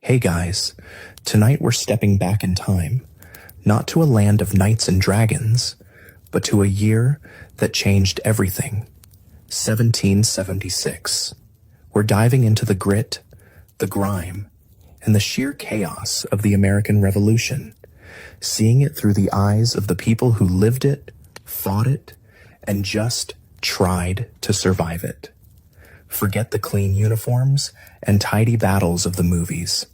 Hey guys, tonight we're stepping back in time, not to a land of knights and dragons, but to a year that changed everything, 1776. We're diving into the grit, the grime, and the sheer chaos of the American Revolution, seeing it through the eyes of the people who lived it, fought it, and just tried to survive it. Forget the clean uniforms and tidy battles of the movies.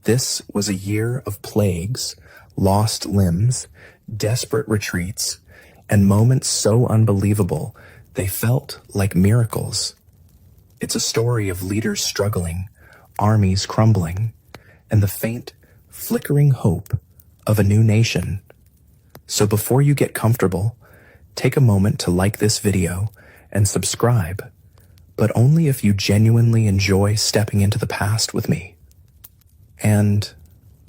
This was a year of plagues, lost limbs, desperate retreats, and moments so unbelievable they felt like miracles. It's a story of leaders struggling, armies crumbling, and the faint, flickering hope of a new nation. So before you get comfortable, take a moment to like this video and subscribe, but only if you genuinely enjoy stepping into the past with me. And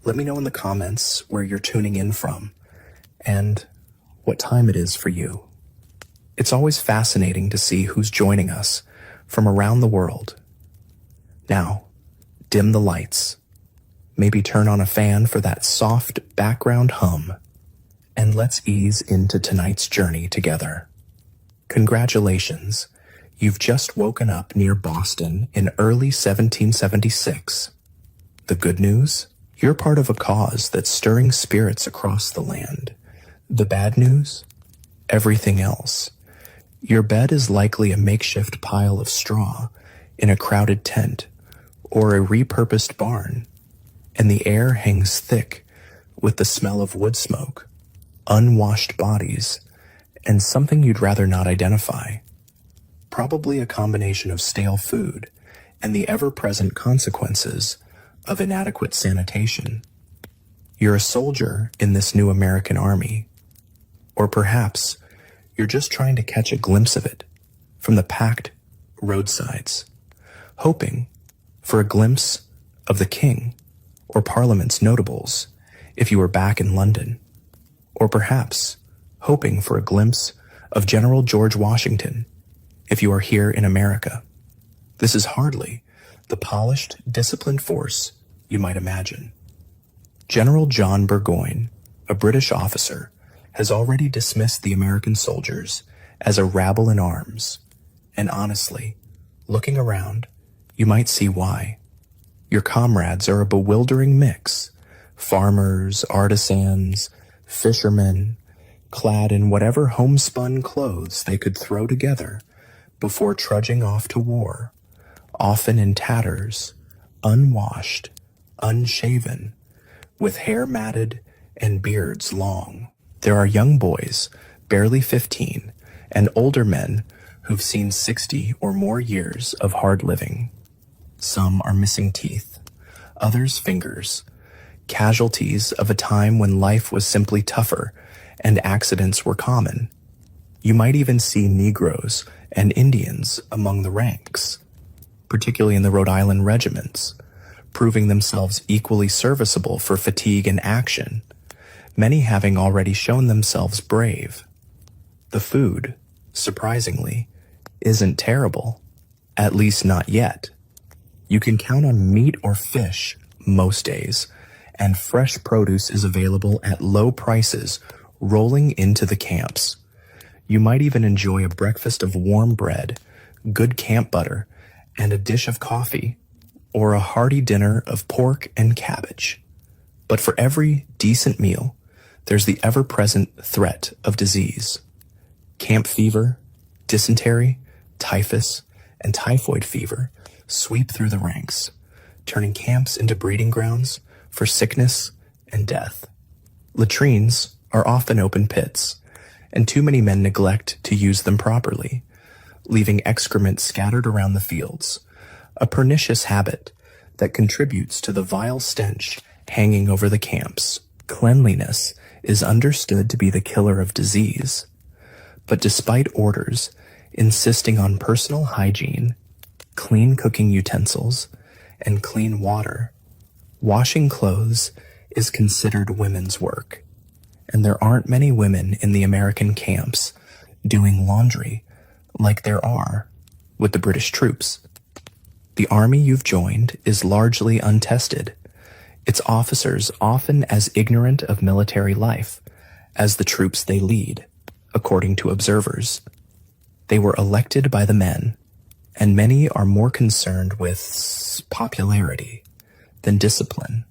let me know in the comments where you're tuning in from and what time it is for you. It's always fascinating to see who's joining us from around the world. Now, dim the lights. Maybe turn on a fan for that soft background hum, and let's ease into tonight's journey together. Congratulations, you've just woken up near Boston in early 1776. The good news? You're part of a cause that's stirring spirits across the land. The bad news? Everything else. Your bed is likely a makeshift pile of straw in a crowded tent or a repurposed barn, and the air hangs thick with the smell of wood smoke, unwashed bodies, and something you'd rather not identify. Probably a combination of stale food and the ever-present consequences of inadequate sanitation. You're a soldier in this new American army, or perhaps you're just trying to catch a glimpse of it from the packed roadsides, hoping for a glimpse of the king or Parliament's notables if you were back in London, or perhaps hoping for a glimpse of General George Washington if you are here in America. This is hardly the polished, disciplined force you might imagine. General John Burgoyne, a British officer, has already dismissed the American soldiers as a rabble in arms, and honestly, looking around, you might see why. Your comrades are a bewildering mix: farmers, artisans, fishermen, clad in whatever homespun clothes they could throw together before trudging off to war, often in tatters, unwashed, unshaven, with hair matted and beards long. There are young boys, barely 15, and older men who've seen 60 or more years of hard living. Some are missing teeth, others fingers, casualties of a time when life was simply tougher and accidents were common. You might even see Negroes and Indians among the ranks, particularly in the Rhode Island regiments, proving themselves equally serviceable for fatigue and action, many having already shown themselves brave. The food, surprisingly, isn't terrible, at least not yet. You can count on meat or fish most days, and fresh produce is available at low prices rolling into the camps. You might even enjoy a breakfast of warm bread, good camp butter, and a dish of coffee, or a hearty dinner of pork and cabbage. But for every decent meal, there's the ever-present threat of disease. Camp fever, dysentery, typhus, and typhoid fever sweep through the ranks, turning camps into breeding grounds for sickness and death. Latrines are often open pits, and too many men neglect to use them properly, leaving excrement scattered around the fields, a pernicious habit that contributes to the vile stench hanging over the camps. Cleanliness is understood to be the killer of disease, but despite orders insisting on personal hygiene, clean cooking utensils, and clean water, washing clothes is considered women's work, and there aren't many women in the American camps doing laundry like there are with the British troops. The army you've joined is largely untested, its officers often as ignorant of military life as the troops they lead, according to observers. They were elected by the men, and many are more concerned with popularity than discipline.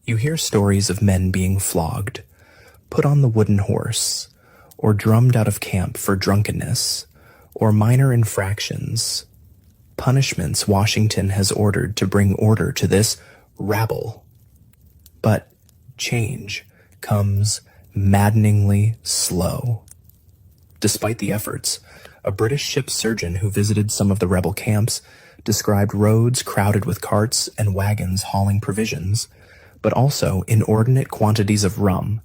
You hear stories of men being flogged, put on the wooden horse, or drummed out of camp for drunkenness, or minor infractions, punishments Washington has ordered to bring order to this rabble. But change comes maddeningly slow. Despite the efforts, a British ship surgeon who visited some of the rebel camps described roads crowded with carts and wagons hauling provisions, but also inordinate quantities of rum,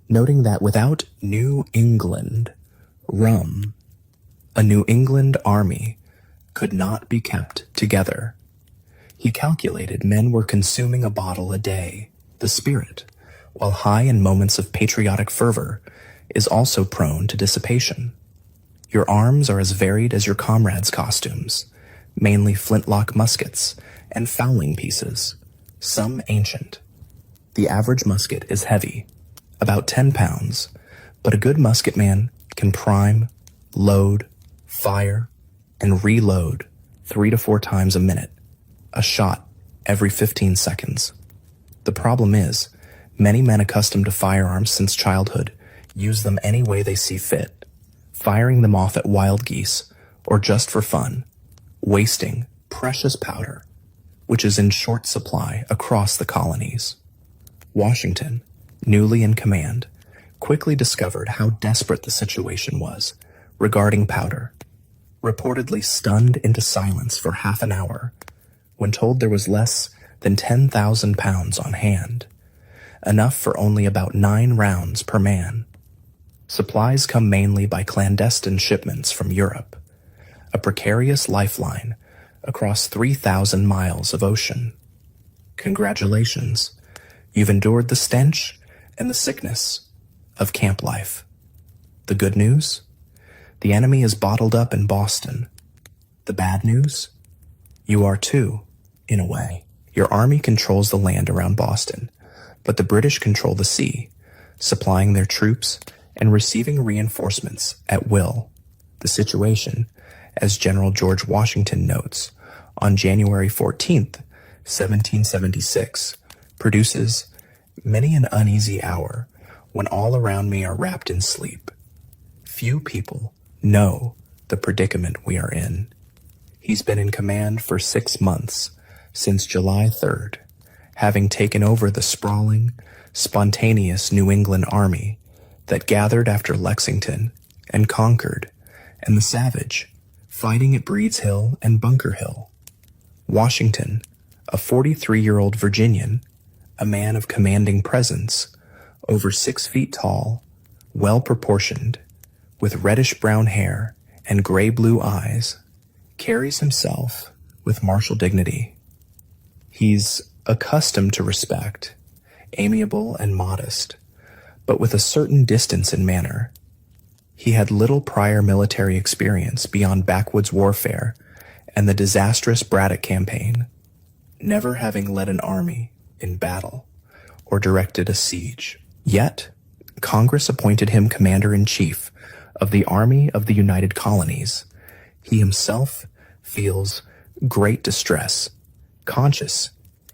noting that without New England rum, a New England army could not be kept together. He calculated men were consuming a bottle a day, the spirit, while high in moments of patriotic fervor, is also prone to dissipation. Your arms are as varied as your comrades' costumes, mainly flintlock muskets and fowling pieces, some ancient. The average musket is heavy, about 10 pounds, but a good musketman can prime, load, fire, and reload 3 to 4 times a minute, a shot every 15 seconds. The problem is, many men accustomed to firearms since childhood use them any way they see fit, firing them off at wild geese or just for fun, wasting precious powder, which is in short supply across the colonies. Washington, newly in command, quickly discovered how desperate the situation was regarding powder, reportedly stunned into silence for half an hour when told there was less than 10,000 pounds on hand, enough for only about 9 rounds per man. Supplies come mainly by clandestine shipments from Europe, a precarious lifeline across 3,000 miles of ocean. Congratulations, you've endured the stench and the sickness of camp life. The good news? The enemy is bottled up in Boston. The bad news? You are too, in a way. Your army controls the land around Boston, but the British control the sea, supplying their troops and receiving reinforcements at will. The situation, as General George Washington notes, on January 14th, 1776, produces many an uneasy hour when all around me are wrapped in sleep. Few people know the predicament we are in. He's been in command for 6 months, since July 3rd, having taken over the sprawling, spontaneous New England army that gathered after Lexington and Concord, and the savage fighting at Breed's Hill and Bunker Hill. Washington, a 43-year-old Virginian, a man of commanding presence, over 6 feet tall, well-proportioned, with reddish-brown hair and gray-blue eyes, carries himself with martial dignity. He's accustomed to respect, amiable and modest, but with a certain distance in manner. He had little prior military experience beyond backwoods warfare and the disastrous Braddock campaign, never having led an army in battle or directed a siege. Yet, Congress appointed him commander-in-chief of the Army of the United Colonies. He himself feels great distress, conscious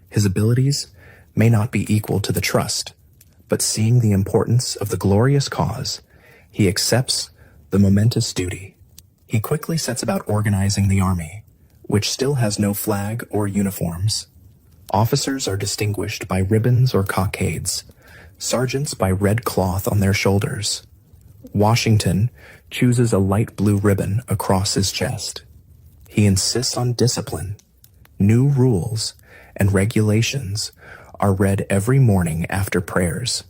his abilities may not be equal to the trust, but seeing the importance of the glorious cause, he accepts the momentous duty. He quickly sets about organizing the army, which still has no flag or uniforms. Officers are distinguished by ribbons or cockades, sergeants by red cloth on their shoulders. Washington chooses a light blue ribbon across his chest. He insists on discipline. New rules and regulations are read every morning after prayers.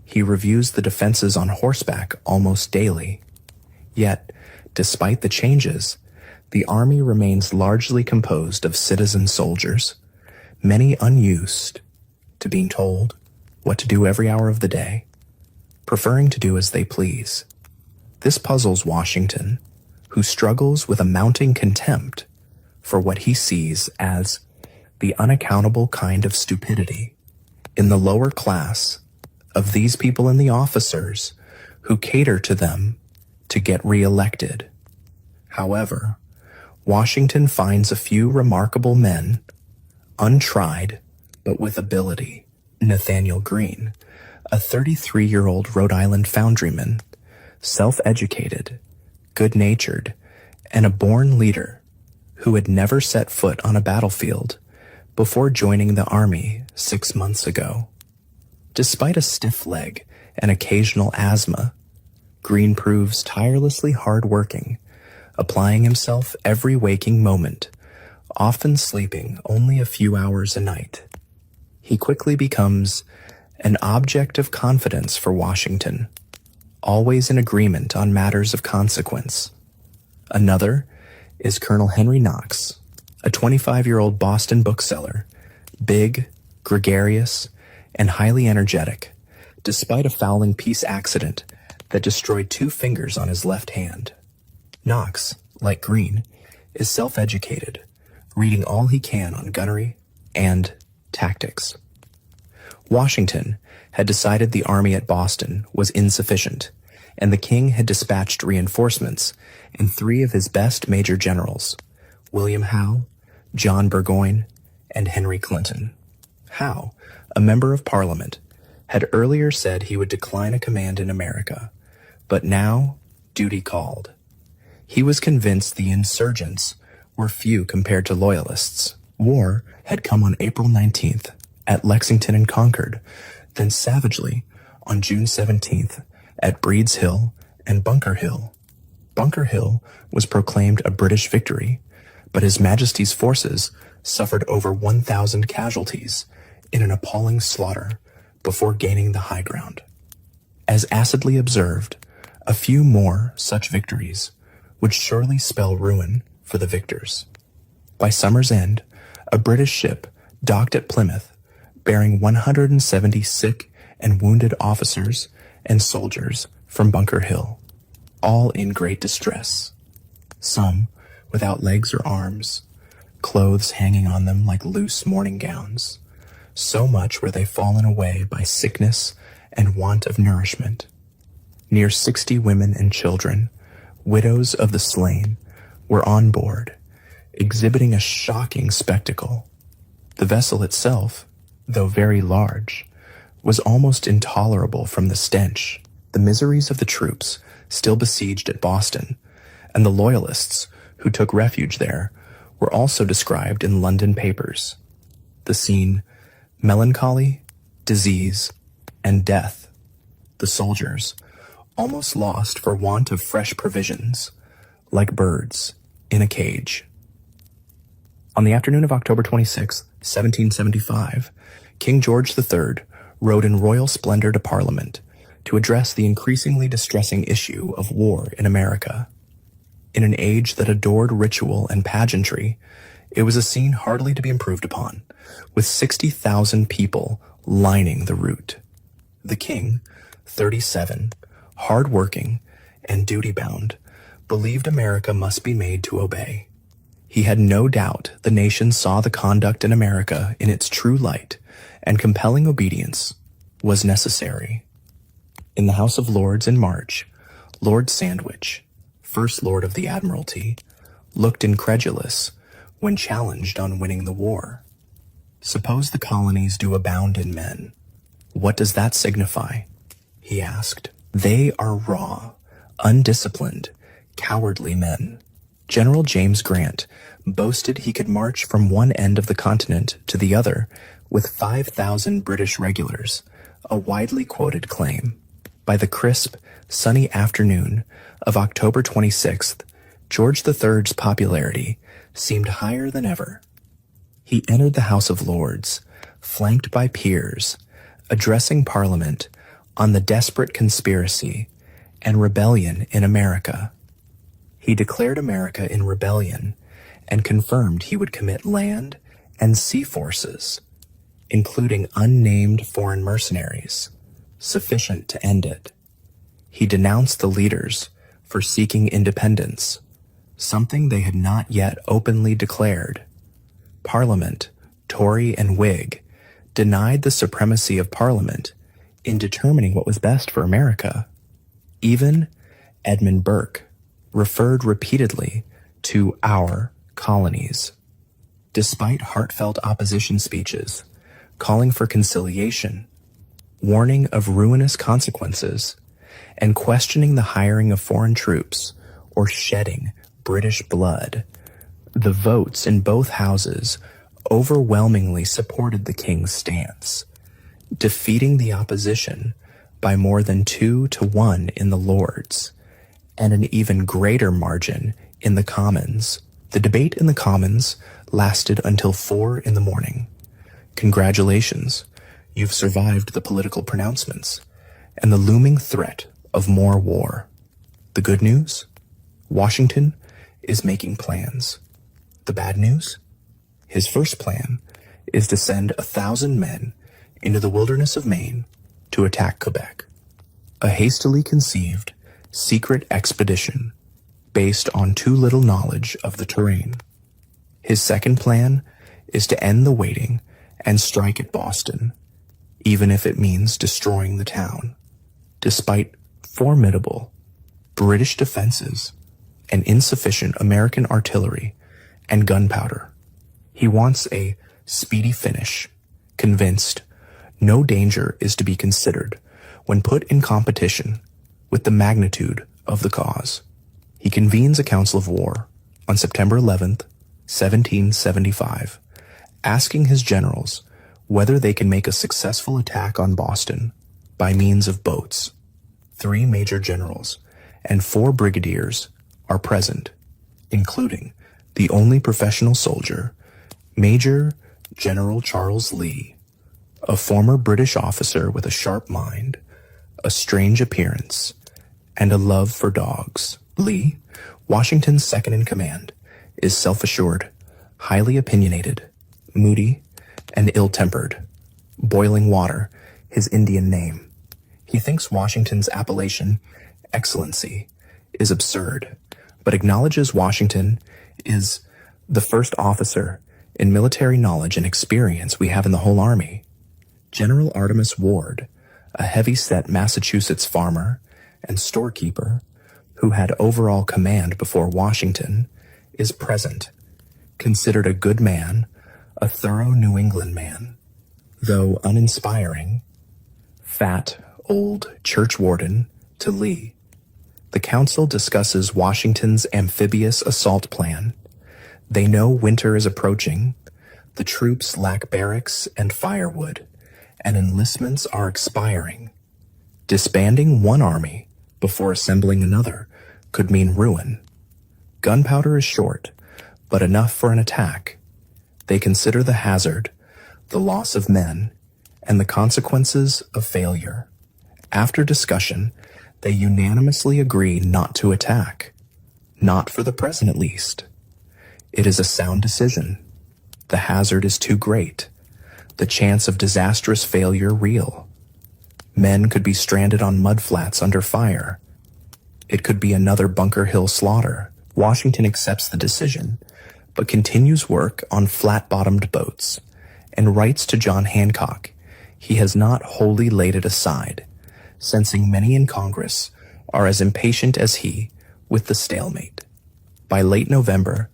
He reviews the defenses on horseback almost daily. Yet, despite the changes, the army remains largely composed of citizen soldiers, many unused to being told what to do every hour of the day, preferring to do as they please. This puzzles Washington, who struggles with a mounting contempt for what he sees as the unaccountable kind of stupidity In the lower class, of these people and the officers who cater to them to get reelected. However, Washington finds a few remarkable men, untried but with ability. Nathaniel Greene, a 33-year-old Rhode Island foundryman, self-educated, good-natured, and a born leader who had never set foot on a battlefield before joining the Army 6 months ago. Despite a stiff leg and occasional asthma, Greene proves tirelessly hard-working, applying himself every waking moment, often sleeping only a few hours a night. He quickly becomes an object of confidence for Washington, always in agreement on matters of consequence. Another is Colonel Henry Knox, a 25-year-old Boston bookseller, big, gregarious, and highly energetic, despite a fouling peace accident that destroyed 2 fingers on his left hand. Knox, like Greene, is self-educated, reading all he can on gunnery and tactics. Washington had decided the army at Boston was insufficient, and the king had dispatched reinforcements in 3 of his best major generals, William Howe, John Burgoyne, and Henry Clinton. Howe, a member of Parliament, had earlier said he would decline a command in America, but now duty called. He was convinced the insurgents were few compared to loyalists. War had come on April 19th at Lexington and Concord, then savagely on June 17th at Breed's Hill and Bunker Hill. Bunker Hill was proclaimed a British victory, but His Majesty's forces suffered over 1,000 casualties in an appalling slaughter before gaining the high ground. As acidly observed, a few more such victories would surely spell ruin for the victors. By summer's end, a British ship docked at Plymouth, bearing 170 sick and wounded officers and soldiers from Bunker Hill, all in great distress, some without legs or arms, clothes hanging on them like loose morning gowns. So much were they fallen away by sickness and want of nourishment. Near 60 women and children, widows of the slain, were on board, exhibiting a shocking spectacle. The vessel itself, though very large, was almost intolerable from the stench. The miseries of the troops still besieged at Boston, and the Loyalists who took refuge there, were also described in London papers. The scene: melancholy, disease, and death. The soldiers, almost lost for want of fresh provisions, like birds in a cage. On the afternoon of October 26, 1775, King George III rode in royal splendor to Parliament to address the increasingly distressing issue of war in America. In an age that adored ritual and pageantry, it was a scene hardly to be improved upon, with 60,000 people lining the route. The king, 37, hard-working, and duty-bound, believed America must be made to obey. He had no doubt the nation saw the conduct in America in its true light, and compelling obedience was necessary. In the House of Lords in March, Lord Sandwich, First Lord of the Admiralty, looked incredulous when challenged on winning the war. "Suppose the colonies do abound in men. What does that signify?" he asked. "They are raw, undisciplined, cowardly men." General James Grant boasted he could march from one end of the continent to the other with 5,000 British regulars, a widely quoted claim. By the crisp, sunny afternoon of October 26th, George III's popularity seemed higher than ever. He entered the House of Lords, flanked by peers, addressing Parliament on the desperate conspiracy and rebellion in America. He declared America in rebellion and confirmed he would commit land and sea forces, including unnamed foreign mercenaries, sufficient to end it. He denounced the leaders for seeking independence, something they had not yet openly declared. Parliament, Tory and Whig, denied the supremacy of Parliament in determining what was best for America. Even Edmund Burke referred repeatedly to our colonies. Despite heartfelt opposition speeches, calling for conciliation, warning of ruinous consequences, and questioning the hiring of foreign troops or shedding British blood, the votes in both houses overwhelmingly supported the king's stance, defeating the opposition by more than 2-1 in the Lords, and an even greater margin in the Commons. The debate in the Commons lasted until 4 in the morning. Congratulations, you've survived the political pronouncements and the looming threat of more war. The good news? Washington is making plans. The bad news? His first plan is to send 1,000 men into the wilderness of Maine to attack Quebec. A hastily conceived, secret expedition based on too little knowledge of the terrain. His second plan is to end the waiting and strike at Boston, even if it means destroying the town, despite formidable British defenses and insufficient American artillery and gunpowder. He wants a speedy finish, convinced no danger is to be considered when put in competition with the magnitude of the cause. He convenes a council of war on September 11th, 1775, asking his generals whether they can make a successful attack on Boston by means of boats. 3 major generals and 4 brigadiers are present, including the only professional soldier, Major General Charles Lee, a former British officer with a sharp mind, a strange appearance, and a love for dogs. Lee, Washington's second-in-command, is self-assured, highly opinionated, moody, and ill-tempered. Boiling Water, his Indian name. He thinks Washington's appellation, Excellency, is absurd, but acknowledges Washington is the first officer in military knowledge and experience we have in the whole army. General Artemus Ward, a heavy-set Massachusetts farmer and storekeeper who had overall command before Washington, is present, considered a good man, a thorough New England man, though uninspiring, fat, old church warden to Lee. The council discusses Washington's amphibious assault plan. They know winter is approaching, the troops lack barracks and firewood, and enlistments are expiring. Disbanding one army before assembling another could mean ruin. Gunpowder is short, but enough for an attack. They consider the hazard, the loss of men, and the consequences of failure. After discussion, they unanimously agree not to attack. Not for the present, at least. It is a sound decision. The hazard is too great. The chance of disastrous failure real. Men could be stranded on mudflats under fire. It could be another Bunker Hill slaughter. Washington accepts the decision, but continues work on flat-bottomed boats, and writes to John Hancock he has not wholly laid it aside, sensing many in Congress are as impatient as he with the stalemate. By late November,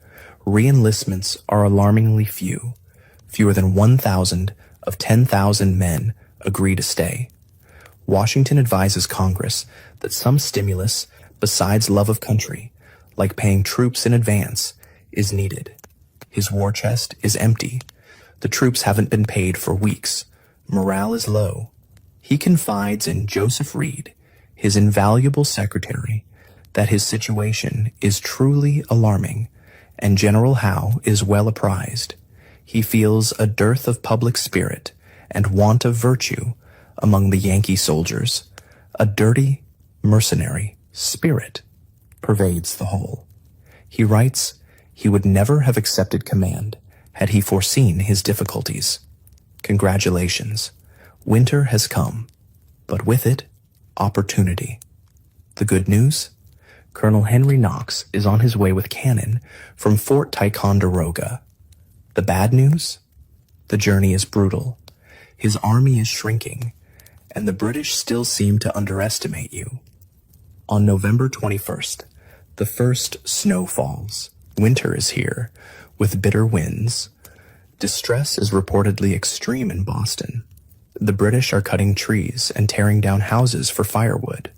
re-enlistments are alarmingly few. Fewer than 1,000 of 10,000 men agree to stay. Washington advises Congress that some stimulus besides love of country, like paying troops in advance, is needed. His war chest is empty. The troops haven't been paid for weeks. Morale is low. He confides in Joseph Reed, his invaluable secretary, that his situation is truly alarming, and General Howe is well apprised. He feels a dearth of public spirit and want of virtue among the Yankee soldiers. A dirty, mercenary spirit pervades the whole. He writes he would never have accepted command had he foreseen his difficulties. Congratulations. Winter has come, but with it, opportunity. The good news? Colonel Henry Knox is on his way with cannon from Fort Ticonderoga. The bad news? The journey is brutal. His army is shrinking, and the British still seem to underestimate you. On November 21st, the first snow falls. Winter is here, with bitter winds. Distress is reportedly extreme in Boston. The British are cutting trees and tearing down houses for firewood.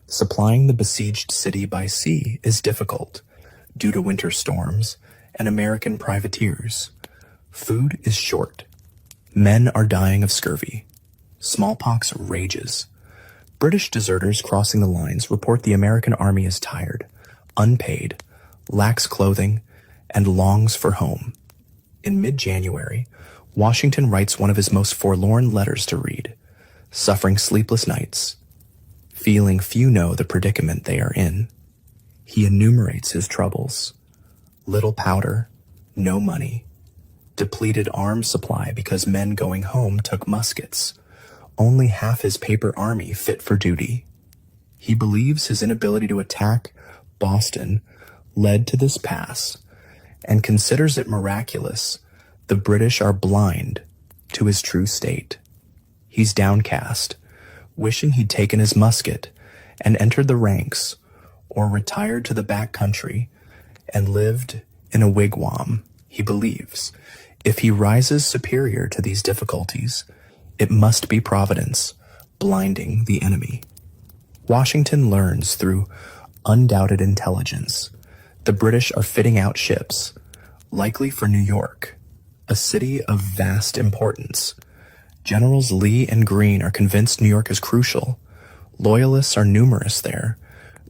Supplying the besieged city by sea is difficult due to winter storms and American privateers. Food is short. Men are dying of scurvy. Smallpox rages. British deserters crossing the lines report the American army is tired, unpaid, lacks clothing, and longs for home. In mid-January, Washington writes one of his most forlorn letters to read, suffering sleepless nights, feeling few know the predicament they are in. He enumerates his troubles: little powder, no money, depleted arms supply because men going home took muskets, only half his paper army fit for duty. He believes his inability to attack Boston led to this pass, and considers it miraculous the British are blind to his true state. He's downcast, wishing he'd taken his musket and entered the ranks, or retired to the back country and lived in a wigwam. He believes if he rises superior to these difficulties, it must be Providence blinding the enemy. Washington learns through undoubted intelligence the British are fitting out ships, likely for New York, a city of vast importance. Generals Lee and Greene are convinced New York is crucial. Loyalists are numerous there.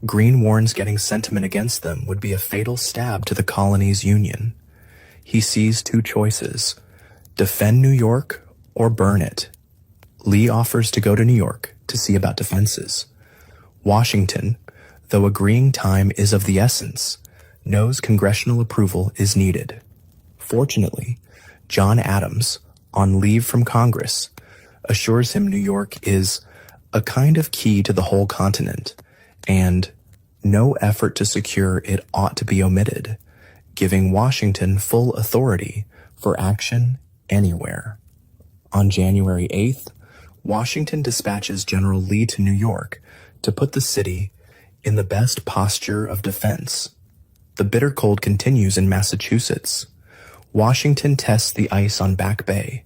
Greene warns getting sentiment against them would be a fatal stab to the colony's union. He sees two choices: defend New York or burn it. Lee offers to go to New York to see about defenses. Washington, though agreeing time is of the essence, knows congressional approval is needed. Fortunately, John Adams, on leave from Congress, assures him New York is a kind of key to the whole continent, and no effort to secure it ought to be omitted, giving Washington full authority for action anywhere. On January 8th, Washington dispatches General Lee to New York to put the city in the best posture of defense. The bitter cold continues in Massachusetts. Washington tests the ice on Back Bay,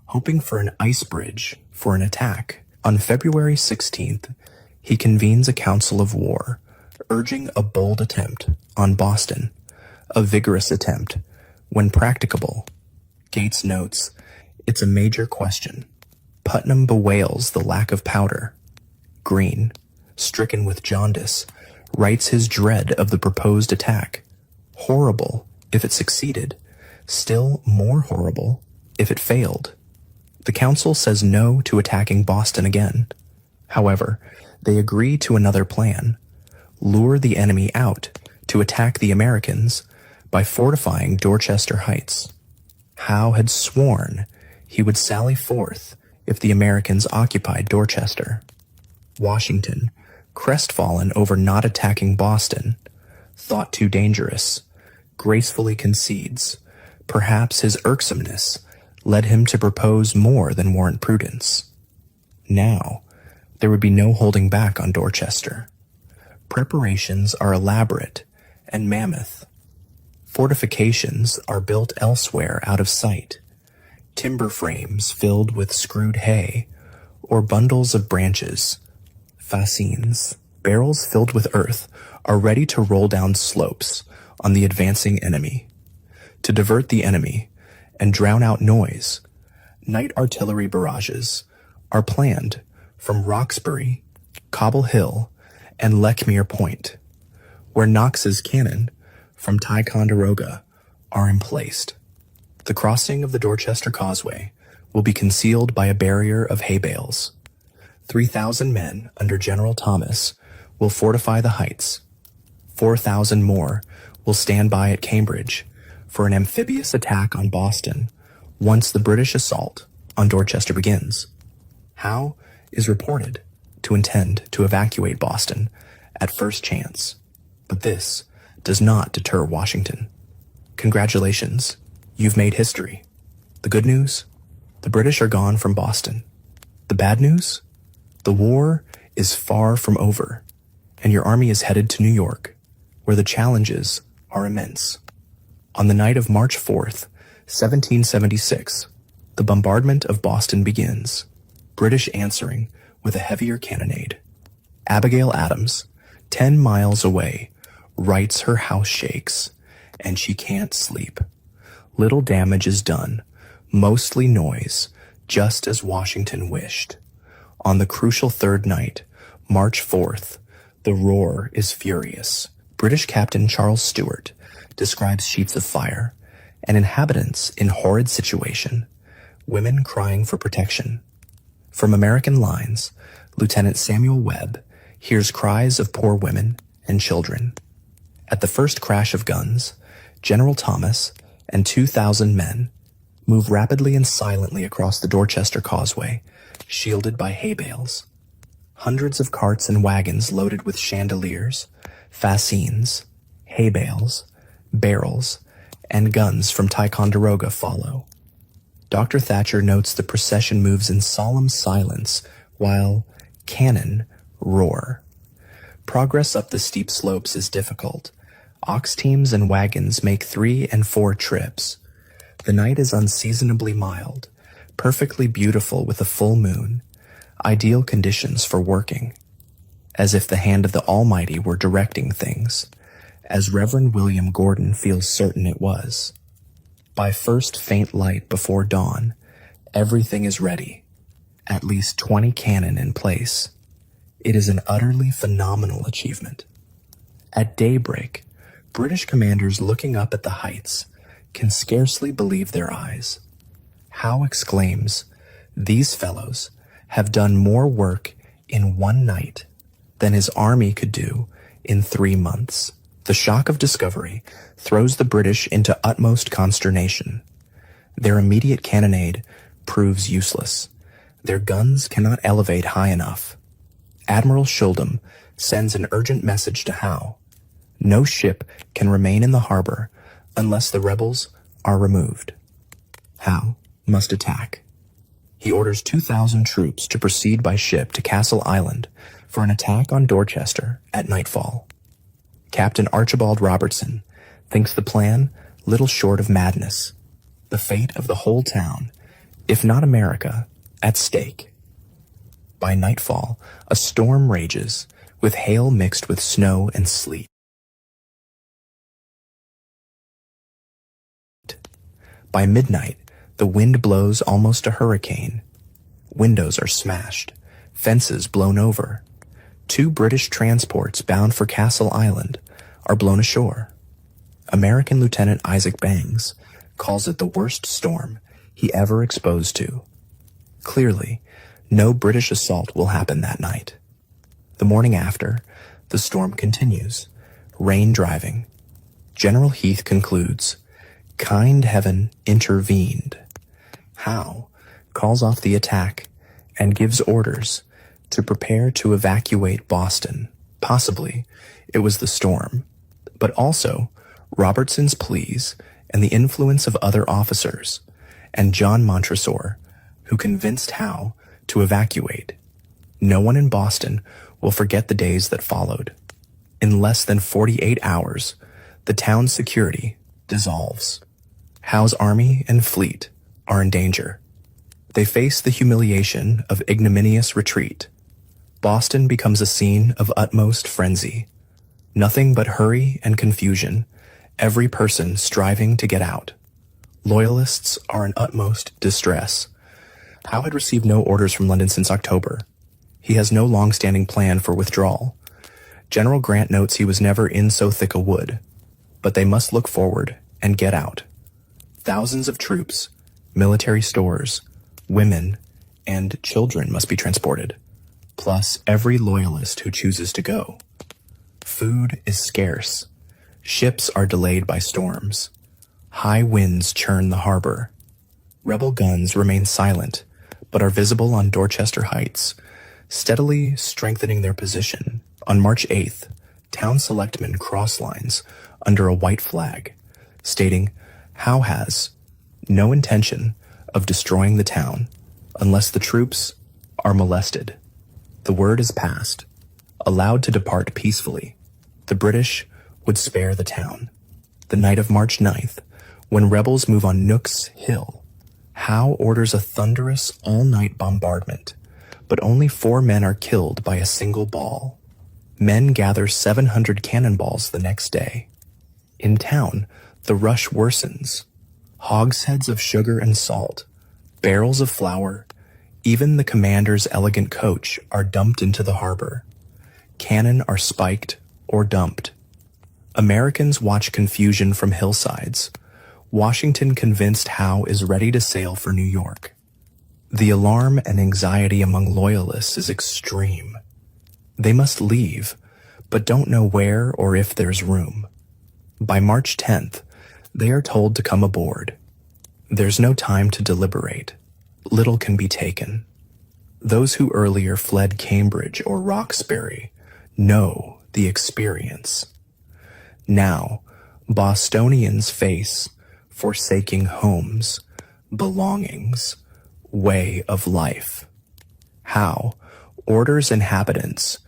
hoping for an ice bridge for an attack. On February 16th, he convenes a council of war, urging a bold attempt on Boston, a vigorous attempt, when practicable. Gates notes, "It's a major question." Putnam bewails the lack of powder. Greene, stricken with jaundice, writes his dread of the proposed attack. Horrible if it succeeded, still more horrible if it failed. The council says no to attacking Boston again. However, they agree to another plan: lure the enemy out to attack the Americans by fortifying Dorchester Heights. Howe had sworn he would sally forth if the Americans occupied Dorchester. Washington, crestfallen over not attacking Boston, thought too dangerous, gracefully concedes. Perhaps his irksomeness led him to propose more than warrant prudence. Now, there would be no holding back on Dorchester. Preparations are elaborate and mammoth. Fortifications are built elsewhere out of sight. Timber frames filled with screwed hay, or bundles of branches, fascines, barrels filled with earth, are ready to roll down slopes on the advancing enemy. To divert the enemy and drown out noise, night artillery barrages are planned from Roxbury, Cobble Hill, and Lechmere Point, where Knox's cannon from Ticonderoga are emplaced. The crossing of the Dorchester Causeway will be concealed by a barrier of hay bales. 3,000 men under General Thomas will fortify the heights. 4,000 more will stand by at Cambridge for an amphibious attack on Boston once the British assault on Dorchester begins. Howe is reported to intend to evacuate Boston at first chance, but this does not deter Washington. Congratulations, you've made history. The good news? The British are gone from Boston. The bad news? The war is far from over, and your army is headed to New York, where the challenges are immense. On the night of March 4th, 1776, the bombardment of Boston begins, British answering with a heavier cannonade. Abigail Adams, 10 miles away, writes her house shakes, and she can't sleep. Little damage is done, mostly noise, just as Washington wished. On the crucial third night, March 4th, the roar is furious. British Captain Charles Stewart describes sheets of fire and inhabitants in horrid situation, women crying for protection. From American lines, Lieutenant Samuel Webb hears cries of poor women and children. At the first crash of guns, General Thomas and 2,000 men move rapidly and silently across the Dorchester Causeway, shielded by hay bales. Hundreds of carts and wagons loaded with chandeliers, fascines, hay bales, barrels, and guns from Ticonderoga follow. Dr. Thatcher notes the procession moves in solemn silence while cannon roar. Progress up the steep slopes is difficult. Ox teams and wagons make 3 and 4 trips. The night is unseasonably mild, perfectly beautiful with a full moon, ideal conditions for working, as if the hand of the Almighty were directing things, as Reverend William Gordon feels certain it was. By first faint light before dawn, everything is ready, at least 20 cannon in place. It is an utterly phenomenal achievement. At daybreak, British commanders looking up at the heights can scarcely believe their eyes. Howe exclaims, "These fellows have done more work in one night than his army could do in 3 months." The shock of discovery throws the British into utmost consternation. Their immediate cannonade proves useless. Their guns cannot elevate high enough. Admiral Shuldam sends an urgent message to Howe. No ship can remain in the harbor unless the rebels are removed. Howe must attack. He orders 2,000 troops to proceed by ship to Castle Island for an attack on Dorchester at nightfall. Captain Archibald Robertson thinks the plan little short of madness. The fate of the whole town, if not America, at stake. By nightfall, a storm rages, with hail mixed with snow and sleet. By midnight, the wind blows almost a hurricane. Windows are smashed, fences blown over. 2 British transports bound for Castle Island are blown ashore. American Lieutenant Isaac Bangs calls it the worst storm he ever exposed to. Clearly, no British assault will happen that night. The morning after, the storm continues, rain driving. General Heath concludes, "Kind heaven intervened." Howe calls off the attack and gives orders to prepare to evacuate Boston. Possibly, it was the storm, but also Robertson's pleas and the influence of other officers, and John Montresor, who convinced Howe to evacuate. No one in Boston will forget the days that followed. In less than 48 hours, the town's security dissolves. Howe's army and fleet are in danger. They face the humiliation of ignominious retreat. Boston becomes a scene of utmost frenzy. Nothing but hurry and confusion, every person striving to get out. Loyalists are in utmost distress. Howe had received no orders from London since October. He has no long-standing plan for withdrawal. General Grant notes he was never in so thick a wood, but they must look forward and get out. Thousands of troops, military stores, women, and children must be transported, plus every loyalist who chooses to go. Food is scarce. Ships are delayed by storms. High winds churn the harbor. Rebel guns remain silent, but are visible on Dorchester Heights, steadily strengthening their position. On March 8th, town selectmen cross lines under a white flag, stating, "Howe has no intention of destroying the town unless the troops are molested. The word is passed, allowed to depart peacefully. The British would spare the town. The night of March 9th, when rebels move on Nook's Hill, Howe orders a thunderous all-night bombardment, but only 4 men are killed by a single ball. Men gather 700 cannonballs the next day. In town, the rush worsens. Hogsheads of sugar and salt, barrels of flour, even the commander's elegant coach are dumped into the harbor. Cannon are spiked or dumped. Americans watch confusion from hillsides. Washington, convinced Howe is ready to sail for New York. The alarm and anxiety among loyalists is extreme. They must leave, but don't know where or if there's room. By March 10th, they are told to come aboard. There's no time to deliberate. Little can be taken. Those who earlier fled Cambridge or Roxbury know the experience. Now, Bostonians face forsaking homes, belongings, way of life. Howe orders inhabitants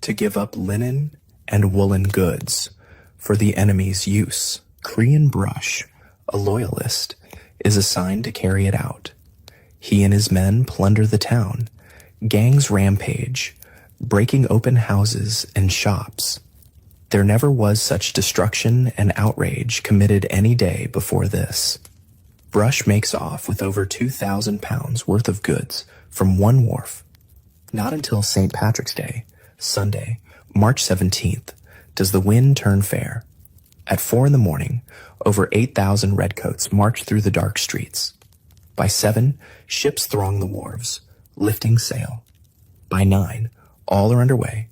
to give up linen and woolen goods for the enemy's use. Crean Brush, a loyalist, is assigned to carry it out. He and his men plunder the town. Gangs rampage, breaking open houses and shops. There never was such destruction and outrage committed any day before this. Brush makes off with over 2,000 pounds worth of goods from one wharf. Not until St. Patrick's Day, Sunday, March 17th, does the wind turn fair. At 4 a.m, over 8,000 redcoats march through the dark streets. By 7, ships throng the wharves, lifting sail. By 9, all are underway.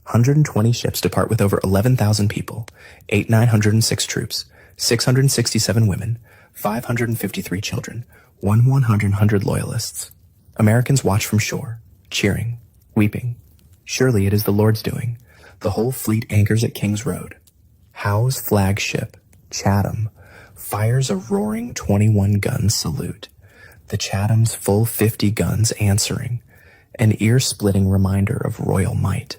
120 ships depart with over 11,000 people, 906 troops, 667 women, 553 children, 100 loyalists. Americans watch from shore, cheering, weeping. Surely it is the Lord's doing. The whole fleet anchors at King's Road. Howe's flagship, Chatham, fires a roaring 21-gun salute. The Chatham's full 50 guns answering, an ear-splitting reminder of royal might.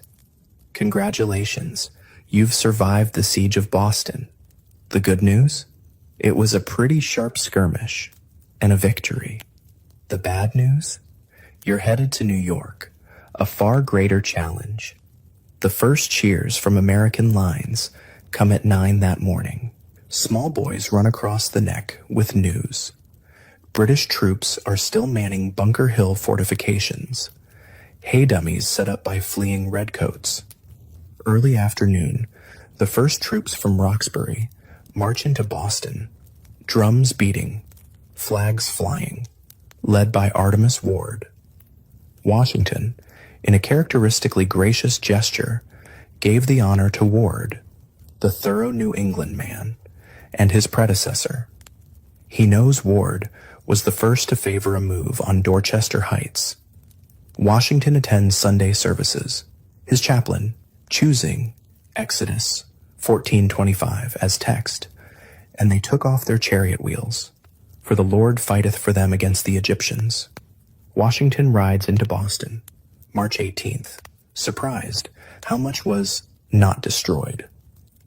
Congratulations, you've survived the siege of Boston. The good news? It was a pretty sharp skirmish and a victory. The bad news? You're headed to New York, a far greater challenge. The first cheers from American lines come at 9 that morning. Small boys run across the neck with news. British troops are still manning Bunker Hill fortifications. Hay dummies set up by fleeing redcoats. Early afternoon, the first troops from Roxbury march into Boston, drums beating, flags flying, led by Artemus Ward. Washington, in a characteristically gracious gesture, gave the honor to Ward, the thorough New England man, and his predecessor. He knows Ward was the first to favor a move on Dorchester Heights. Washington attends Sunday services, his chaplain choosing Exodus 14:25 as text, and they took off their chariot wheels, for the Lord fighteth for them against the Egyptians. Washington rides into Boston, March 18th, surprised how much was not destroyed.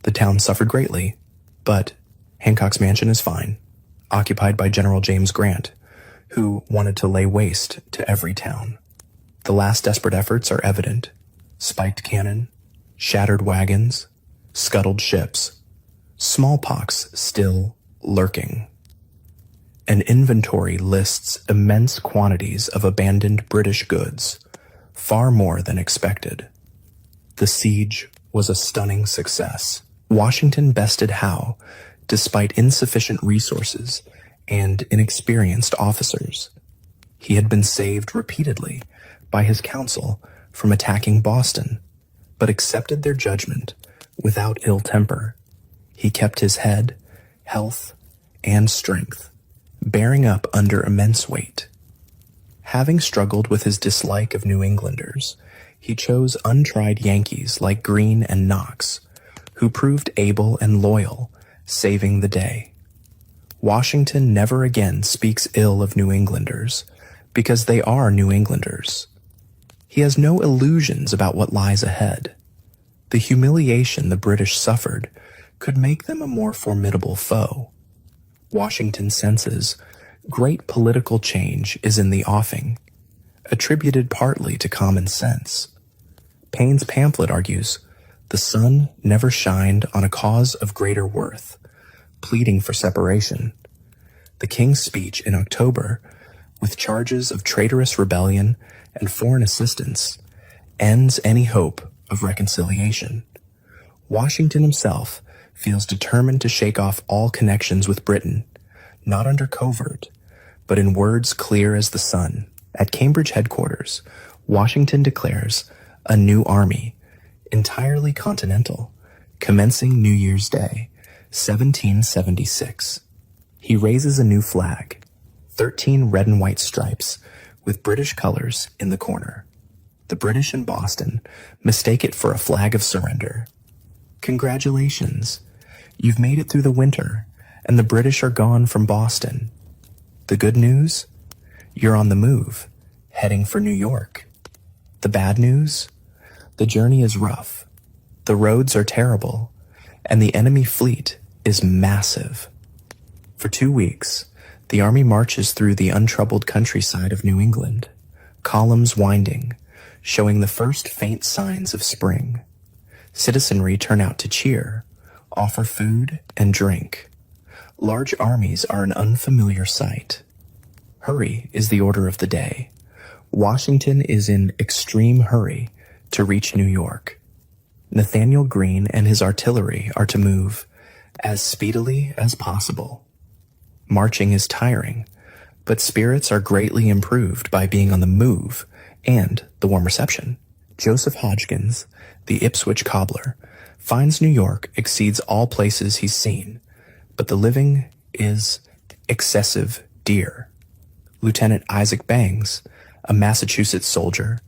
The town suffered greatly, but Hancock's mansion is fine, occupied by General James Grant, who wanted to lay waste to every town. The last desperate efforts are evident. Spiked cannon, shattered wagons, scuttled ships, smallpox still lurking. An inventory lists immense quantities of abandoned British goods, far more than expected. The siege was a stunning success. Washington bested Howe, despite insufficient resources and inexperienced officers. He had been saved repeatedly by his council from attacking Boston, but accepted their judgment without ill temper. He kept his head, health, and strength, bearing up under immense weight. Having struggled with his dislike of New Englanders, he chose untried Yankees like Greene and Knox, who proved able and loyal, saving the day. Washington never again speaks ill of New Englanders, because they are New Englanders. He has no illusions about what lies ahead. The humiliation the British suffered could make them a more formidable foe. Washington senses great political change is in the offing, attributed partly to common sense. Paine's pamphlet argues, the sun never shined on a cause of greater worth, pleading for separation. The king's speech in October, with charges of traitorous rebellion and foreign assistance, ends any hope of reconciliation. Washington himself feels determined to shake off all connections with Britain, not under covert, but in words clear as the sun. At Cambridge headquarters, Washington declares a new army, entirely continental, commencing New Year's Day, 1776. He raises a new flag, 13 red and white stripes, with British colors in the corner. The British in Boston mistake it for a flag of surrender. Congratulations, you've made it through the winter, and the British are gone from Boston. The good news? You're on the move, heading for New York. The bad news? The journey is rough. The roads are terrible, and the enemy fleet is massive. For 2 weeks, the army marches through the untroubled countryside of New England, columns winding, showing the first faint signs of spring. Citizenry turn out to cheer, offer food and drink. Large armies are an unfamiliar sight. Hurry is the order of the day. Washington is in extreme hurry to reach New York. Nathanael Greene and his artillery are to move as speedily as possible. Marching is tiring, but spirits are greatly improved by being on the move and the warm reception. Joseph Hodgkins, the Ipswich cobbler, finds New York exceeds all places he's seen, but the living is excessive dear. Lieutenant Isaac Bangs, a Massachusetts soldier,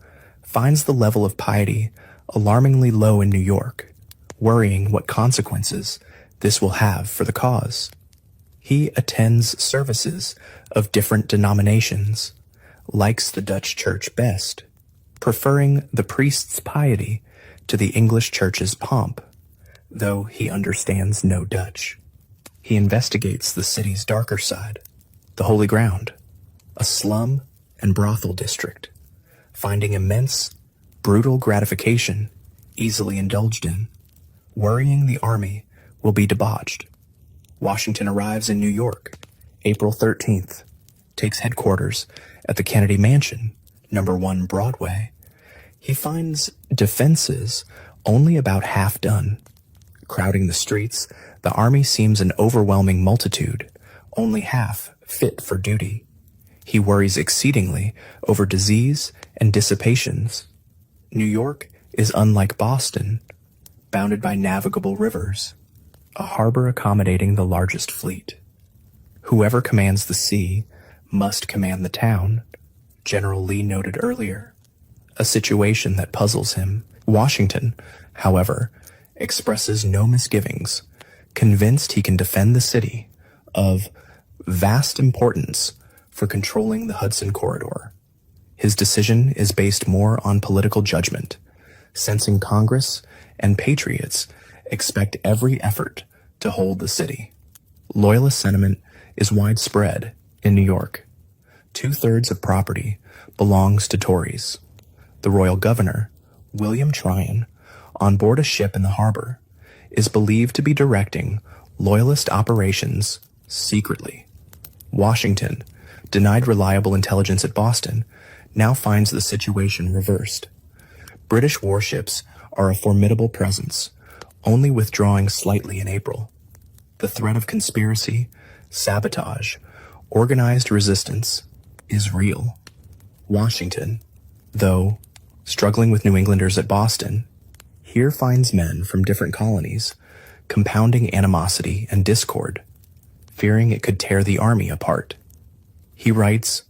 finds the level of piety alarmingly low in New York, worrying what consequences this will have for the cause. He attends services of different denominations, likes the Dutch church best, preferring the priest's piety to the English church's pomp, though he understands no Dutch. He investigates the city's darker side, the Holy Ground, a slum and brothel district, finding immense, brutal gratification easily indulged in. Worrying the army will be debauched. Washington arrives in New York, April 13th, takes headquarters at the Kennedy Mansion, number 1 Broadway. He finds defenses only about half done. Crowding the streets, the army seems an overwhelming multitude, only half fit for duty. He worries exceedingly over disease and dissipations. New York is unlike Boston, bounded by navigable rivers, a harbor accommodating the largest fleet. Whoever commands the sea must command the town, General Lee noted earlier, a situation that puzzles him. Washington, however, expresses no misgivings, convinced he can defend the city, of vast importance for controlling the Hudson Corridor. His decision is based more on political judgment, sensing Congress and patriots expect every effort to hold the city. Loyalist sentiment is widespread in New York. 2/3 of property belongs to Tories. The royal governor, William Tryon, on board a ship in the harbor, is believed to be directing Loyalist operations secretly. Washington, denied reliable intelligence at Boston, now finds the situation reversed. British warships are a formidable presence, only withdrawing slightly in April. The threat of conspiracy, sabotage, organized resistance is real. Washington, though struggling with New Englanders at Boston, here finds men from different colonies, compounding animosity and discord, fearing it could tear the army apart. He writes,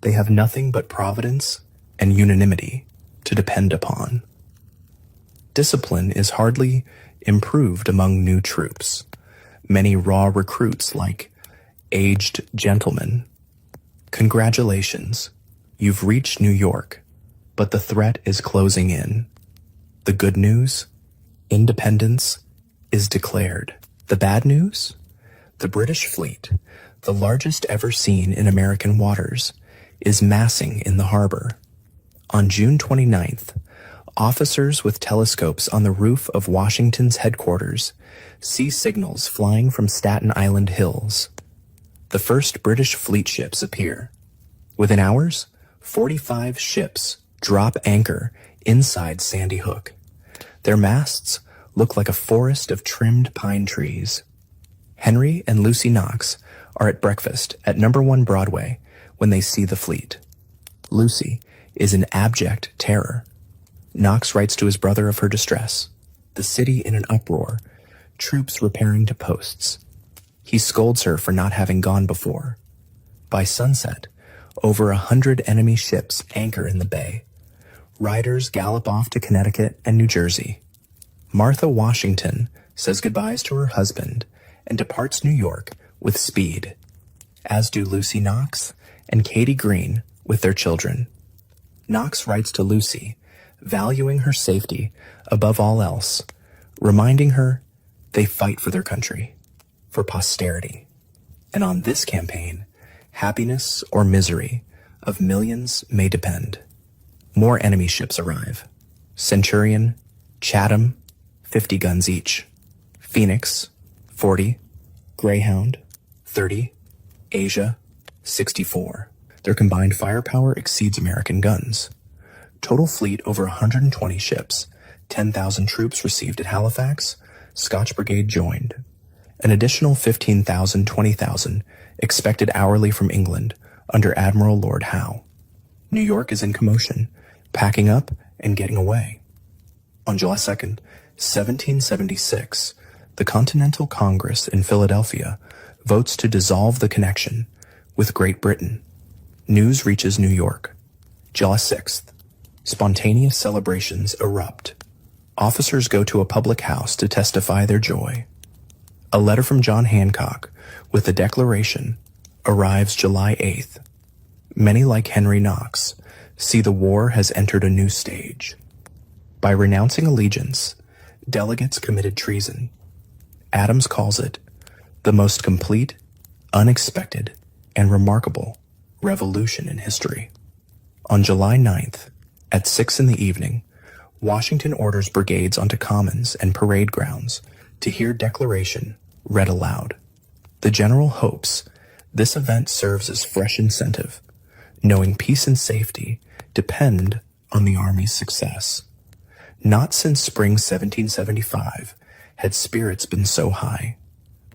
"They have nothing but providence and unanimity to depend upon." Discipline is hardly improved among new troops. Many raw recruits like aged gentleman. Congratulations, you've reached New York, but the threat is closing in. The good news? Independence is declared. The bad news? The British fleet, the largest ever seen in American waters, is massing in the harbor. On June 29th, officers with telescopes on the roof of Washington's headquarters see signals flying from Staten Island hills. The first British fleet ships appear. Within hours, 45 ships drop anchor inside Sandy Hook. Their masts look like a forest of trimmed pine trees. Henry and Lucy Knox are at breakfast at No. 1 Broadway when they see the fleet. Lucy is in abject terror. Knox writes to his brother of her distress. The city in an uproar, troops repairing to posts. He scolds her for not having gone before. By sunset, over 100 enemy ships anchor in the bay. Riders gallop off to Connecticut and New Jersey. Martha Washington says goodbyes to her husband and departs New York with speed, as do Lucy Knox and Katie Green with their children. Knox writes to Lucy, valuing her safety above all else, reminding her they fight for their country, for posterity. And on this campaign, happiness or misery of millions may depend. More enemy ships arrive. Centurion, Chatham, 50 guns each. Phoenix, 40. Greyhound, 30. Asia, 64. Their combined firepower exceeds American guns. Total fleet over 120 ships, 10,000 troops received at Halifax, Scotch Brigade joined. An additional 15,000, 20,000 expected hourly from England under Admiral Lord Howe. New York is in commotion, packing up and getting away. On July 2nd, 1776, the Continental Congress in Philadelphia votes to dissolve the connection with Great Britain. News reaches New York. July 6th, spontaneous celebrations erupt. Officers go to a public house to testify their joy. A letter from John Hancock with the declaration arrives July 8th. Many, like Henry Knox, see the war has entered a new stage. By renouncing allegiance, delegates committed treason. Adams calls it the most complete, unexpected, and remarkable revolution in history. On July 9th, at 6 in the evening, Washington orders brigades onto commons and parade grounds to hear declaration read aloud. The general hopes this event serves as fresh incentive, knowing peace and safety depend on the Army's success. Not since spring 1775 had spirits been so high,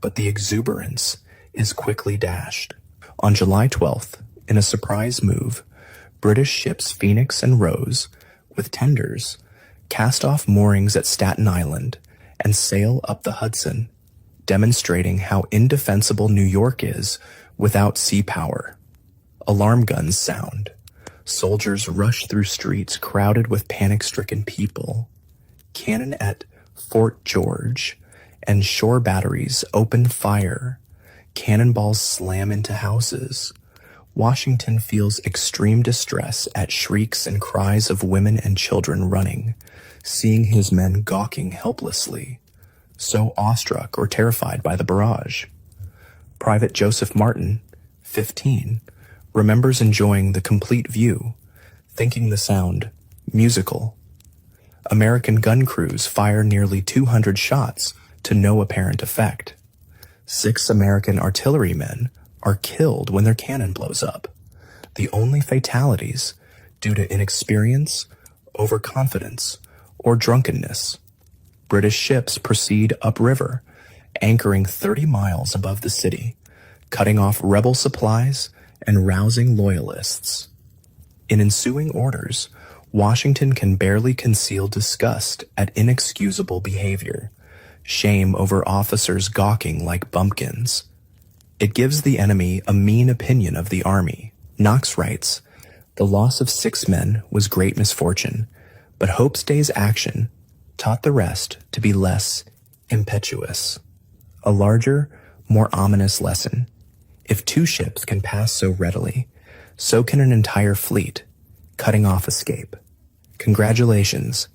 but the exuberance is quickly dashed. On July 12th, in a surprise move, British ships Phoenix and Rose, with tenders, cast off moorings at Staten Island and sail up the Hudson, demonstrating how indefensible New York is without sea power. Alarm guns sound. Soldiers rush through streets crowded with panic-stricken people. Cannon at Fort George and shore batteries open fire. Cannonballs slam into houses. Washington feels extreme distress at shrieks and cries of women and children running, seeing his men gawking helplessly, so awestruck or terrified by the barrage. Private Joseph Martin, 15, remembers enjoying the complete view, thinking the sound musical. American gun crews fire nearly 200 shots to no apparent effect. 6 American artillerymen are killed when their cannon blows up, the only fatalities due to inexperience, overconfidence, or drunkenness. British ships proceed upriver, anchoring 30 miles above the city, cutting off rebel supplies and rousing loyalists. In ensuing orders, Washington can barely conceal disgust at inexcusable behavior, shame over officers gawking like bumpkins. It gives the enemy a mean opinion of the army. Knox writes, "The loss of 6 men was great misfortune, but Hope's day's action taught the rest to be less impetuous." A larger, more ominous lesson. If two ships can pass so readily, so can an entire fleet, cutting off escape. Congratulations,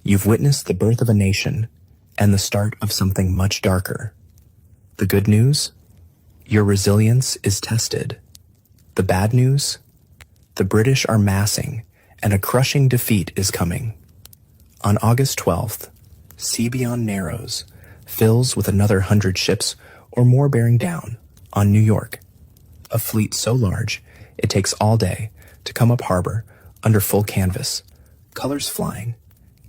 you've witnessed the birth of a nation and the start of something much darker. The good news? Your resilience is tested. The bad news? The British are massing, and a crushing defeat is coming. On August 12th, sea beyond Narrows fills with another 100 ships or more bearing down on New York. A fleet so large, it takes all day to come up harbor under full canvas, colors flying,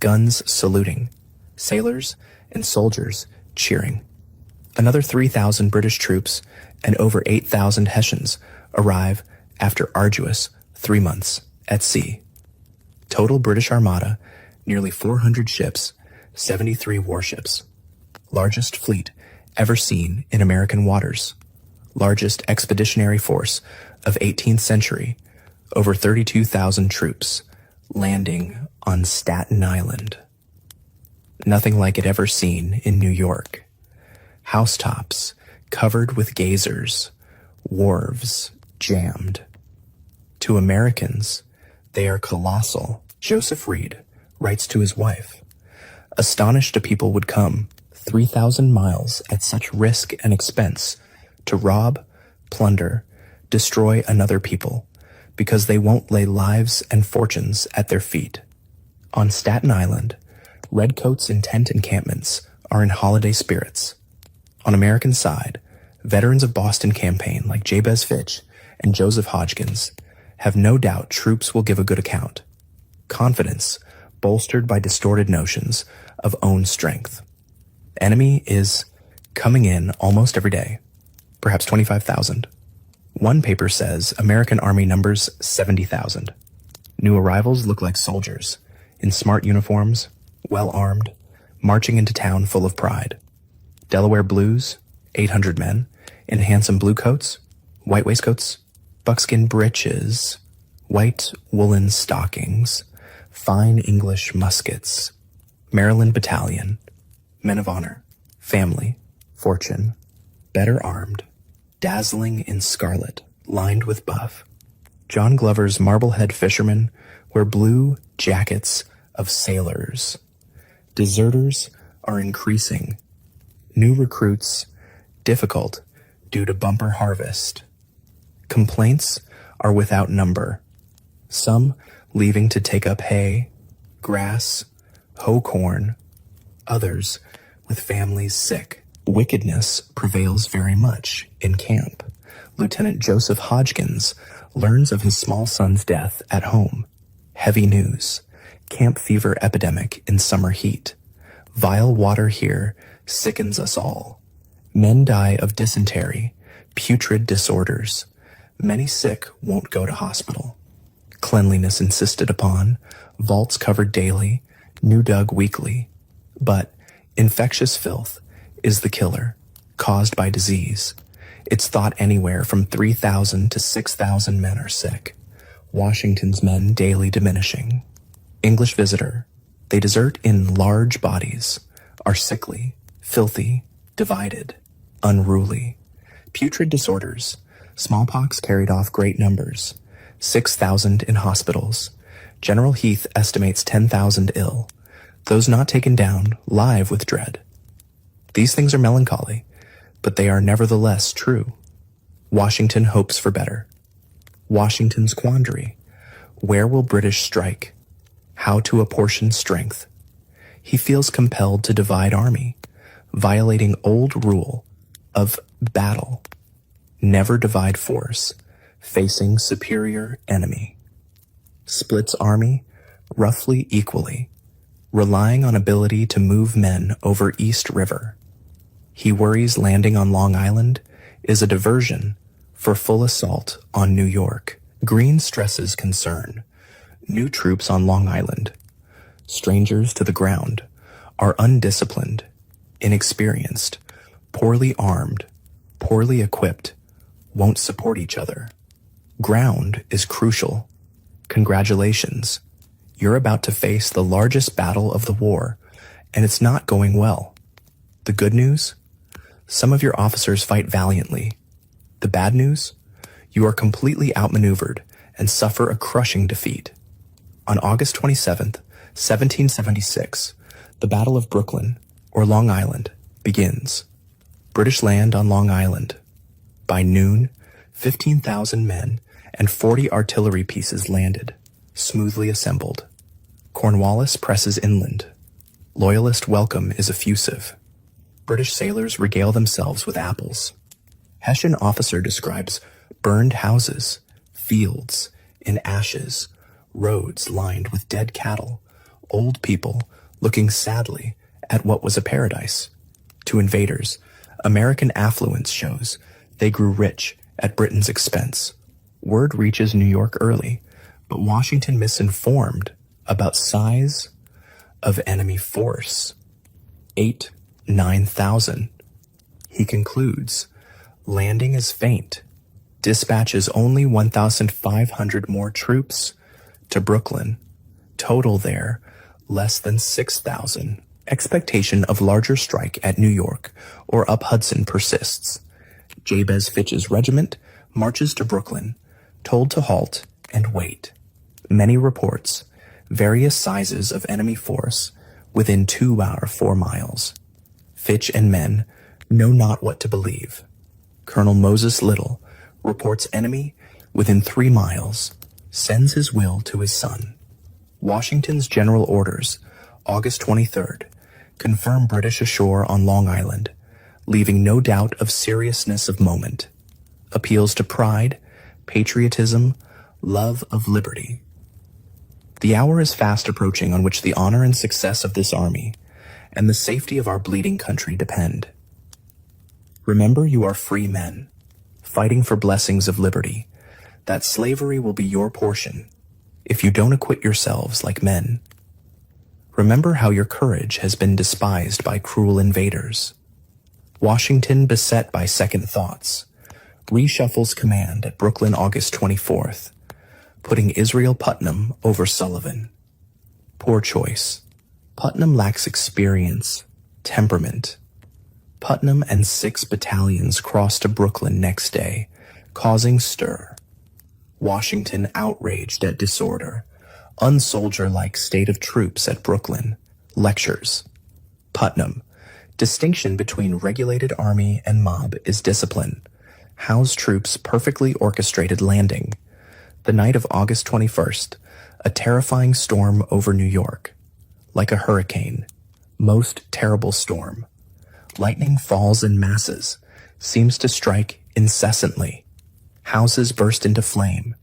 guns saluting, sailors and soldiers cheering. Another 3,000 British troops and over 8,000 Hessians arrive after arduous 3 months at sea. Total British Armada, nearly 400 ships, 73 warships. Largest fleet ever seen in American waters. Largest expeditionary force of 18th century, over 32,000 troops, landing on Staten Island. Nothing like it ever seen in New York. Housetops covered with gazers, wharves jammed. To Americans, they are colossal. Joseph Reed writes to his wife, astonished a people would come 3,000 miles at such risk and expense to rob, plunder, destroy another people, because they won't lay lives and fortunes at their feet. On Staten Island, redcoats in tent encampments are in holiday spirits. On American side, veterans of Boston campaign like Jabez Fitch and Joseph Hodgkins have no doubt troops will give a good account. Confidence bolstered by distorted notions of own strength. Enemy is coming in almost every day, perhaps 25,000. One paper says American Army numbers 70,000. New arrivals look like soldiers, in smart uniforms, well armed, marching into town full of pride. Delaware Blues, 800 men, in handsome blue coats, white waistcoats, buckskin breeches, white woolen stockings, fine English muskets. Maryland Battalion, men of honor, family, fortune, better armed, dazzling in scarlet, lined with buff. John Glover's Marblehead fishermen wear blue jackets of sailors. Deserters are increasing. New recruits difficult due to bumper harvest. Complaints are without number. Some leaving to take up hay, grass, hoe corn. Others with families sick. Wickedness prevails very much in camp. Lieutenant Joseph Hodgkins learns of his small son's death at home. Heavy news. Camp fever epidemic in summer heat. Vile water here sickens us all. Men die of dysentery, putrid disorders. Many sick won't go to hospital. Cleanliness insisted upon, vaults covered daily, new dug weekly. But infectious filth is the killer, caused by disease. It's thought anywhere from 3,000 to 6,000 men are sick. Washington's men daily diminishing. English visitor. They desert in large bodies, are sickly, filthy, divided, unruly. Putrid disorders. Smallpox carried off great numbers. 6,000 in hospitals. General Heath estimates 10,000 ill. Those not taken down, live with dread. These things are melancholy, but they are nevertheless true. Washington hopes for better. Washington's quandary. Where will British strike? How to apportion strength? He feels compelled to divide army, violating old rule of battle. Never divide force, facing superior enemy. Splits army roughly equally, relying on ability to move men over East River. He worries landing on Long Island is a diversion for full assault on New York. Greene stresses concern. New troops on Long Island, strangers to the ground, are undisciplined, inexperienced, poorly armed, poorly equipped, won't support each other. Ground is crucial. Congratulations. You're about to face the largest battle of the war, and it's not going well. The good news? Some of your officers fight valiantly. The bad news? You are completely outmaneuvered and suffer a crushing defeat. On August 27th, 1776, the Battle of Brooklyn, or Long Island, begins. British land on Long Island. By noon, 15,000 men and 40 artillery pieces landed, smoothly assembled. Cornwallis presses inland. Loyalist welcome is effusive. British sailors regale themselves with apples. Hessian officer describes burned houses, fields in ashes, roads lined with dead cattle, old people looking sadly at what was a paradise. To invaders, American affluence shows they grew rich at Britain's expense. Word reaches New York early, but Washington misinformed about size of enemy force. 9,000. He concludes, landing is faint, dispatches only 1,500 more troops to Brooklyn. Total there, less than 6,000. Expectation of larger strike at New York or up Hudson persists. Jabez Fitch's regiment marches to Brooklyn, told to halt and wait. Many reports, various sizes of enemy force within 2 or 4 miles. Fitch and men know not what to believe. Colonel Moses Little reports enemy within 3 miles, sends his will to his son. Washington's general orders, August 23rd, confirm British ashore on Long Island, leaving no doubt of seriousness of moment. Appeals to pride, patriotism, love of liberty. The hour is fast approaching on which the honor and success of this army and the safety of our bleeding country depend. Remember, you are free men, fighting for blessings of liberty, that slavery will be your portion if you don't acquit yourselves like men. Remember how your courage has been despised by cruel invaders. Washington, beset by second thoughts, reshuffles command at Brooklyn August 24th, putting Israel Putnam over Sullivan. Poor choice. Putnam lacks experience, temperament. Putnam and 6 battalions cross to Brooklyn next day, causing stir. Washington outraged at disorder. Unsoldier-like state of troops at Brooklyn. Lectures. Putnam. Distinction between regulated army and mob is discipline. Howe's troops perfectly orchestrated landing. The night of August 21st, a terrifying storm over New York. Like a hurricane. Most terrible storm. Lightning falls in masses, seems to strike incessantly. Houses burst into flame.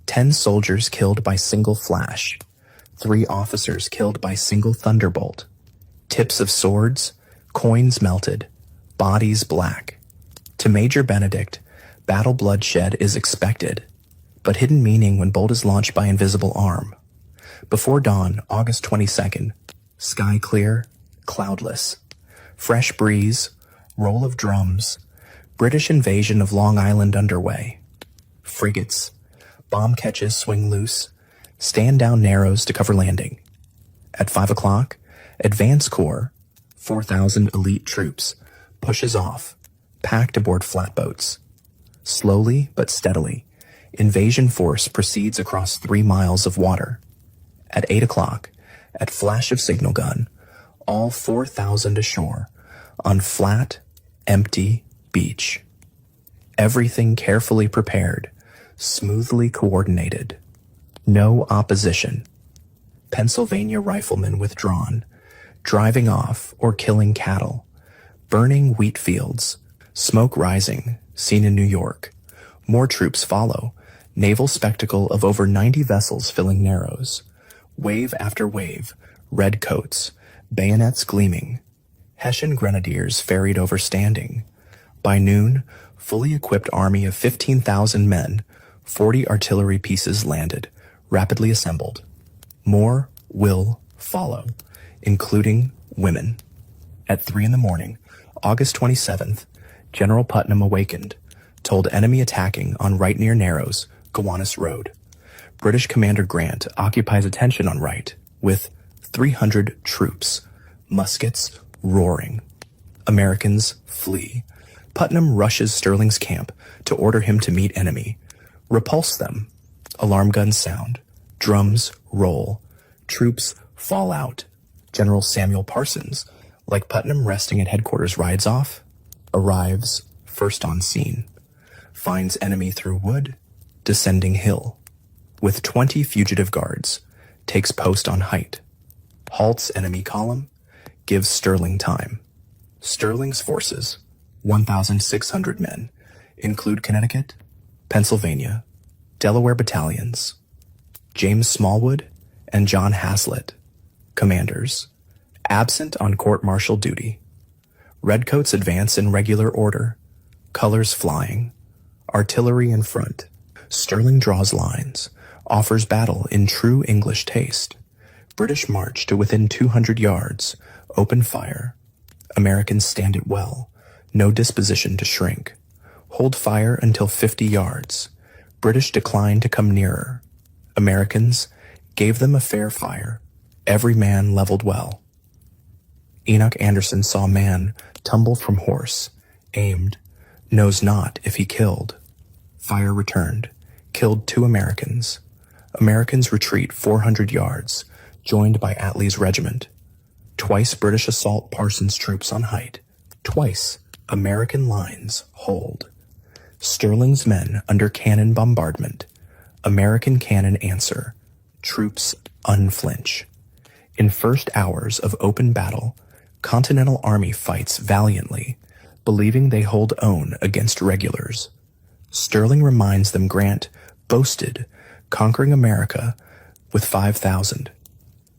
10 soldiers killed by single flash. 3 officers killed by single thunderbolt. Tips of swords, coins melted, bodies black. To Major Benedict, battle bloodshed is expected, but hidden meaning when bolt is launched by invisible arm. Before dawn, August 22nd, sky clear, cloudless. Fresh breeze, roll of drums, British invasion of Long Island underway. Frigates, bomb catches swing loose, stand down narrows to cover landing. At 5 o'clock, Advance Corps, 4,000 elite troops, pushes off, packed aboard flatboats. Slowly but steadily, invasion force proceeds across 3 miles of water. At 8 o'clock, at flash of signal gun, all 4,000 ashore, on flat, empty beach. Everything carefully prepared, smoothly coordinated. No opposition. Pennsylvania riflemen withdrawn, driving off or killing cattle, burning wheat fields, smoke rising, seen in New York. More troops follow, naval spectacle of over 90 vessels filling narrows. Wave after wave, red coats, bayonets gleaming. Hessian grenadiers ferried over standing. By noon, fully equipped army of 15,000 men, 40 artillery pieces landed, rapidly assembled. More will follow, including women. At 3 in the morning, August 27th, General Putnam awakened, told enemy attacking on right near Narrows, Gowanus Road. British Commander Grant occupies attention on right, with 300 troops, muskets roaring. Americans flee. Putnam rushes Sterling's camp to order him to meet enemy. Repulse them. Alarm guns sound. Drums roll. Troops fall out. General Samuel Parsons, like Putnam resting at headquarters, rides off, arrives first on scene, finds enemy through wood, descending hill, with 20 fugitive guards, takes post on height, halts enemy column, gives Sterling time. Sterling's forces, 1,600 men, include Connecticut, Pennsylvania, Delaware battalions, James Smallwood and John Hazlitt, commanders, absent on court-martial duty. Redcoats advance in regular order, colors flying, artillery in front. Sterling draws lines, offers battle in true English taste. British march to within 200 yards, open fire. Americans stand it well, no disposition to shrink. Hold fire until 50 yards. British decline to come nearer. Americans gave them a fair fire. Every man leveled well. Enoch Anderson saw man tumble from horse, aimed, knows not if he killed. Fire returned, killed 2 Americans. Americans retreat 400 yards, joined by Atlee's regiment. Twice British assault Parsons' troops on height. Twice American lines hold. Sterling's men under cannon bombardment. American cannon answer. Troops unflinch. In first hours of open battle, Continental Army fights valiantly, believing they hold own against regulars. Sterling reminds them Grant boasted conquering America with 5,000.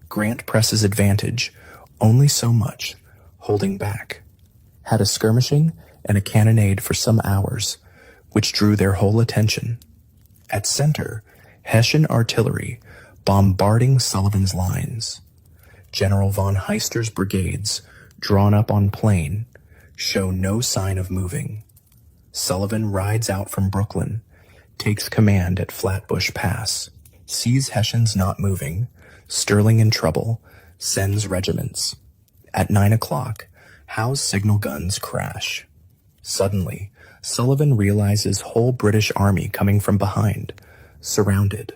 Grant presses advantage only so much, holding back. Had a skirmishing and a cannonade for some hours, which drew their whole attention. At center, Hessian artillery bombarding Sullivan's lines. General von Heister's brigades, drawn up on plain, show no sign of moving. Sullivan rides out from Brooklyn, takes command at Flatbush Pass, sees Hessians not moving, Sterling in trouble, sends regiments. At 9 o'clock, Howe's signal guns crash. Suddenly, Sullivan realizes whole British army coming from behind, surrounded.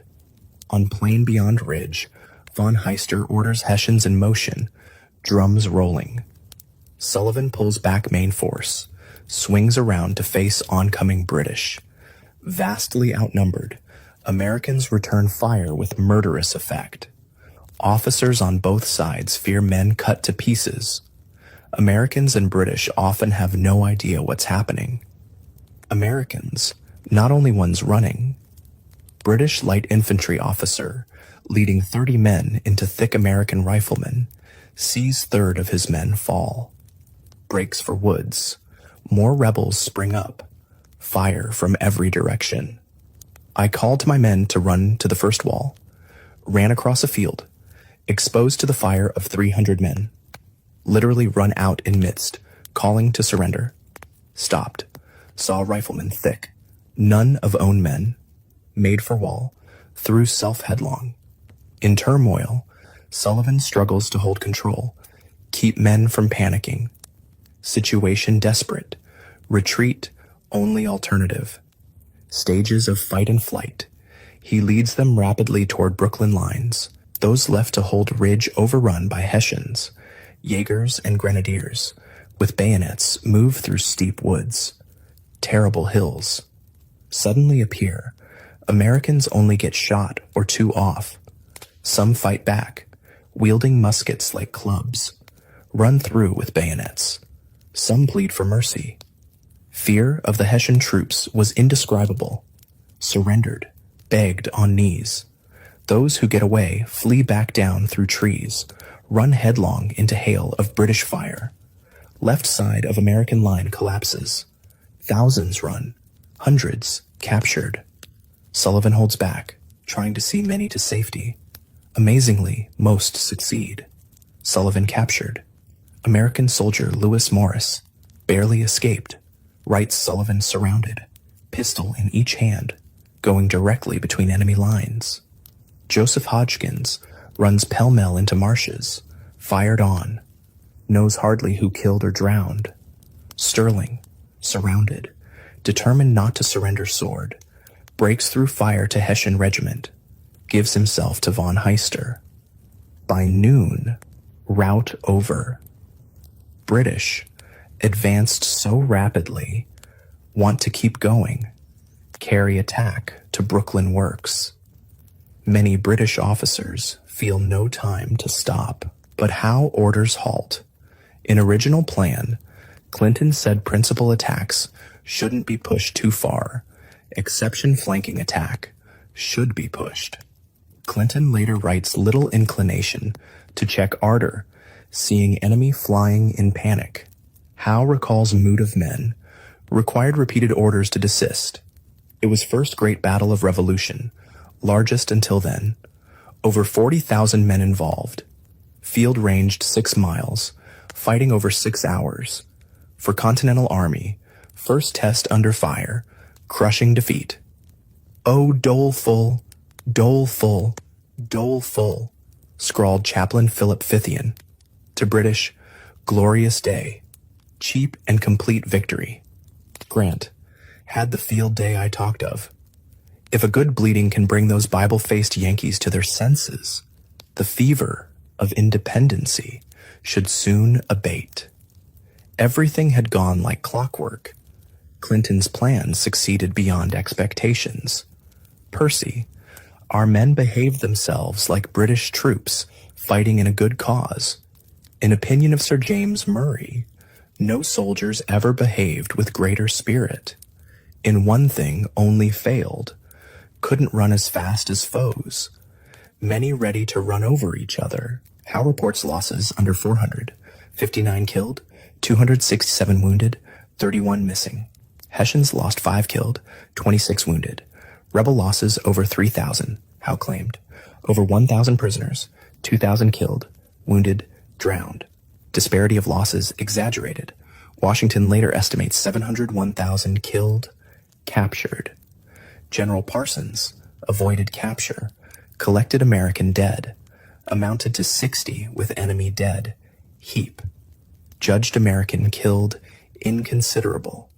On plain beyond ridge, von Heister orders Hessians in motion, drums rolling. Sullivan pulls back main force, swings around to face oncoming British. Vastly outnumbered, Americans return fire with murderous effect. Officers on both sides fear men cut to pieces. Americans and British often have no idea what's happening. Americans, not only ones running. British light infantry officer, leading 30 men into thick American riflemen, sees third of his men fall. Breaks for woods. More rebels spring up. Fire from every direction. I called to my men to run to the first wall. Ran across a field, exposed to the fire of 300 men. Literally run out in midst, calling to surrender. Stopped. Saw riflemen thick. None of own men. Made for wall. Threw self headlong. In turmoil, Sullivan struggles to hold control. Keep men from panicking. Situation desperate. Retreat, only alternative. Stages of fight and flight. He leads them rapidly toward Brooklyn lines. Those left to hold ridge overrun by Hessians. Jaegers and grenadiers, with bayonets, move through steep woods. Terrible hills. Suddenly appear. Americans only get shot or 2 off. Some fight back, wielding muskets like clubs. Run through with bayonets. Some plead for mercy. Fear of the Hessian troops was indescribable. Surrendered, begged on knees. Those who get away flee back down through trees, run headlong into hail of British fire. Left side of American line collapses. Thousands run, hundreds captured. Sullivan holds back, trying to see many to safety. Amazingly, most succeed. Sullivan captured. American soldier Lewis Morris barely escaped. Right Sullivan surrounded, pistol in each hand, going directly between enemy lines. Joseph Hodgkins runs pell-mell into marshes, fired on, knows hardly who killed or drowned. Sterling, Surrounded, determined not to surrender sword, breaks through fire to Hessian regiment, gives himself to von Heister. By noon, rout over. British, advanced so rapidly, want to keep going, carry attack to Brooklyn Works. Many British officers feel no time to stop. But Howe orders halt. In original plan, Clinton said principal attacks shouldn't be pushed too far. Exception flanking attack should be pushed. Clinton later writes little inclination to check ardor, seeing enemy flying in panic. Howe recalls mood of men, required repeated orders to desist. It was first great battle of revolution, largest until then. Over 40,000 men involved. Field ranged 6 miles, fighting over 6 hours. For Continental Army, first test under fire, crushing defeat. "Oh, doleful, doleful, doleful," scrawled Chaplain Philip Fithian. To British, glorious day, cheap and complete victory. Grant had the field day I talked of. If a good bleeding can bring those Bible-faced Yankees to their senses, the fever of independency should soon abate. Everything had gone like clockwork. Clinton's plan succeeded beyond expectations. Percy, our men behaved themselves like British troops fighting in a good cause. In opinion of Sir James Murray, no soldiers ever behaved with greater spirit. In one thing only failed, couldn't run as fast as foes. Many ready to run over each other. Howe reports losses under 400, 59 killed, 267 wounded, 31 missing. Hessians lost 5 killed, 26 wounded. Rebel losses over 3,000, Howe claimed. Over 1,000 prisoners, 2,000 killed, wounded, drowned. Disparity of losses exaggerated. Washington later estimates 701,000 killed, captured. General Parsons avoided capture, collected American dead, amounted to 60 with enemy dead, heap. Judged American killed, inconsiderable.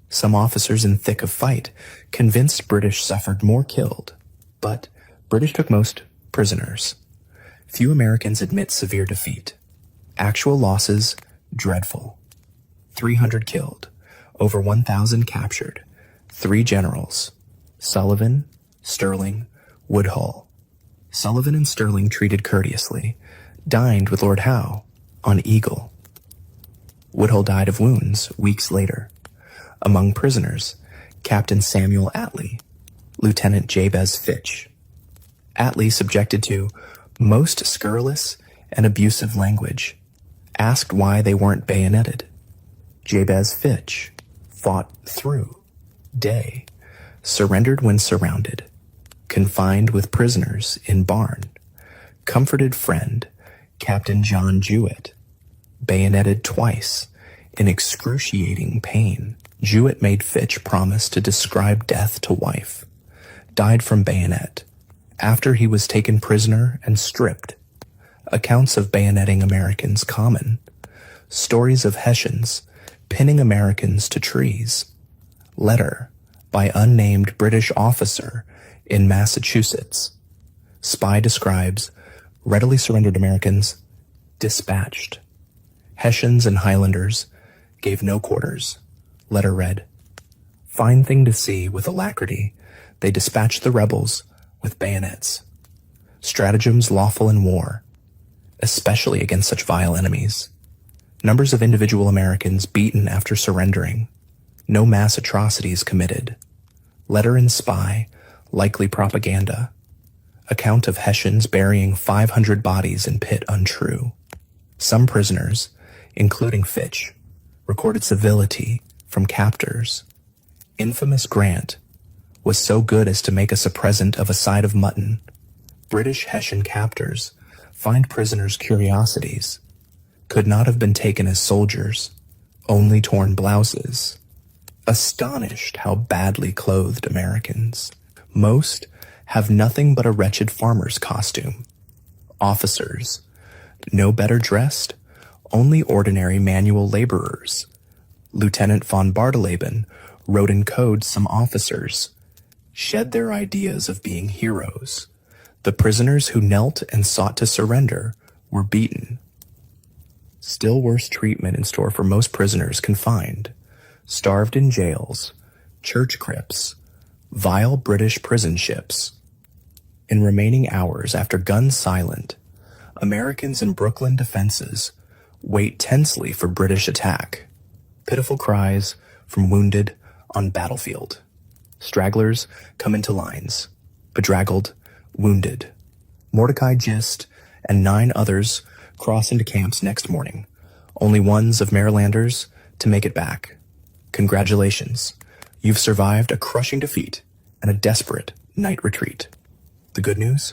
Some officers in thick of fight convinced British suffered more killed, but British took most prisoners. Few Americans admit severe defeat. Actual losses, dreadful. 300 killed, over 1,000 captured, 3 generals, Sullivan, Sterling, Woodhull. Sullivan and Sterling treated courteously, dined with Lord Howe on Eagle. Woodhull died of wounds weeks later. Among prisoners, Captain Samuel Atlee, Lieutenant Jabez Fitch. Atlee subjected to most scurrilous and abusive language, asked why they weren't bayoneted. Jabez Fitch fought through day, surrendered when surrounded, confined with prisoners in barn, comforted friend, Captain John Jewett, bayoneted twice in excruciating pain. Jewett made Fitch promise to describe death to wife, died from bayonet, after he was taken prisoner and stripped. Accounts of bayoneting Americans common. Stories of Hessians pinning Americans to trees. Letter by unnamed British officer in Massachusetts. Spy describes readily surrendered Americans dispatched. Hessians and Highlanders gave no quarters. Letter read, "Fine thing to see with alacrity, they dispatched the rebels with bayonets. Stratagems lawful in war, especially against such vile enemies. Numbers of individual Americans beaten after surrendering. No mass atrocities committed. Letter and spy, likely propaganda. Account of Hessians burying 500 bodies in pit untrue. Some prisoners, including Fitch, recorded civility from captors. Infamous Grant was so good as to make us a present of a side of mutton. British Hessian captors find prisoners' curiosities. Could not have been taken as soldiers, only torn blouses. Astonished how badly clothed Americans. Most have nothing but a wretched farmer's costume. Officers, no better dressed, only ordinary manual laborers. Lieutenant von Bardeleben wrote in code some officers shed their ideas of being heroes. The prisoners who knelt and sought to surrender were beaten. Still worse treatment in store for most prisoners confined, starved in jails, church crypts, vile British prison ships. In remaining hours after guns silent, Americans in Brooklyn defenses wait tensely for British attack. Pitiful cries from wounded on battlefield. Stragglers come into lines, bedraggled, wounded. Mordecai Gist and 9 others cross into camps next morning, only ones of Marylanders to make it back. Congratulations, you've survived a crushing defeat and a desperate night retreat. The good news?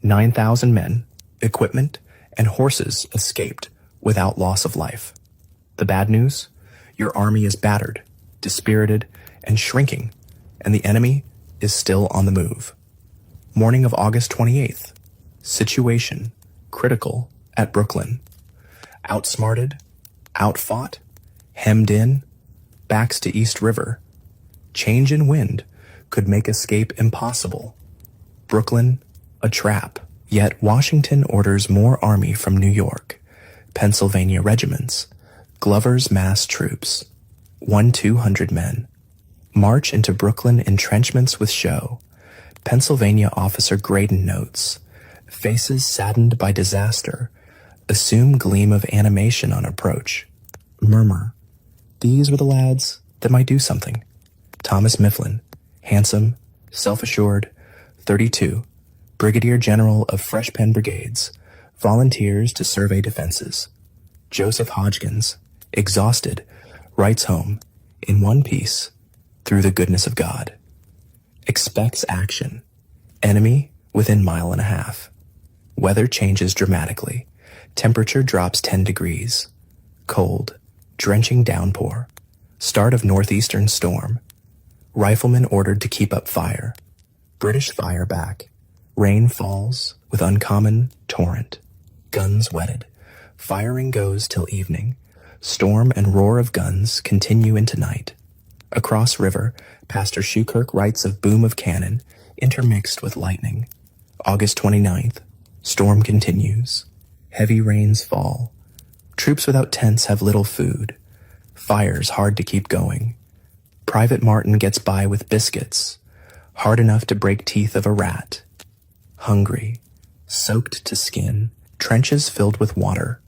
9,000 men, equipment, and horses escaped without loss of life. The bad news? Your army is battered, dispirited, and shrinking, and the enemy is still on the move. Morning of August 28th. Situation critical at Brooklyn. Outsmarted, outfought, hemmed in, backs to East River. Change in wind could make escape impossible. Brooklyn, a trap. Yet Washington orders more army from New York, Pennsylvania regiments, Glover's mass troops, 200 men. March into Brooklyn entrenchments with show. Pennsylvania officer Graydon notes, faces saddened by disaster, assume gleam of animation on approach. Murmur, these were the lads that might do something. Thomas Mifflin, handsome, self-assured, 32, Brigadier General of Fresh Pen Brigades, volunteers to survey defenses. Joseph Hodgkins, exhausted, writes home, in one piece, through the goodness of God. Expects action. Enemy within 1.5 miles. Weather changes dramatically. Temperature drops 10 degrees. Cold, drenching downpour. Start of northeastern storm. Riflemen ordered to keep up fire. British fire back. Rain falls with uncommon torrent. Guns wetted. Firing goes till evening. Storm and roar of guns continue into night. Across river, Pastor Schukirk writes of boom of cannon intermixed with lightning. August 29th. Storm continues. Heavy rains fall. Troops without tents have little food. Fires hard to keep going. Private Martin gets by with biscuits, hard enough to break teeth of a rat. Hungry, soaked to skin, trenches filled with water,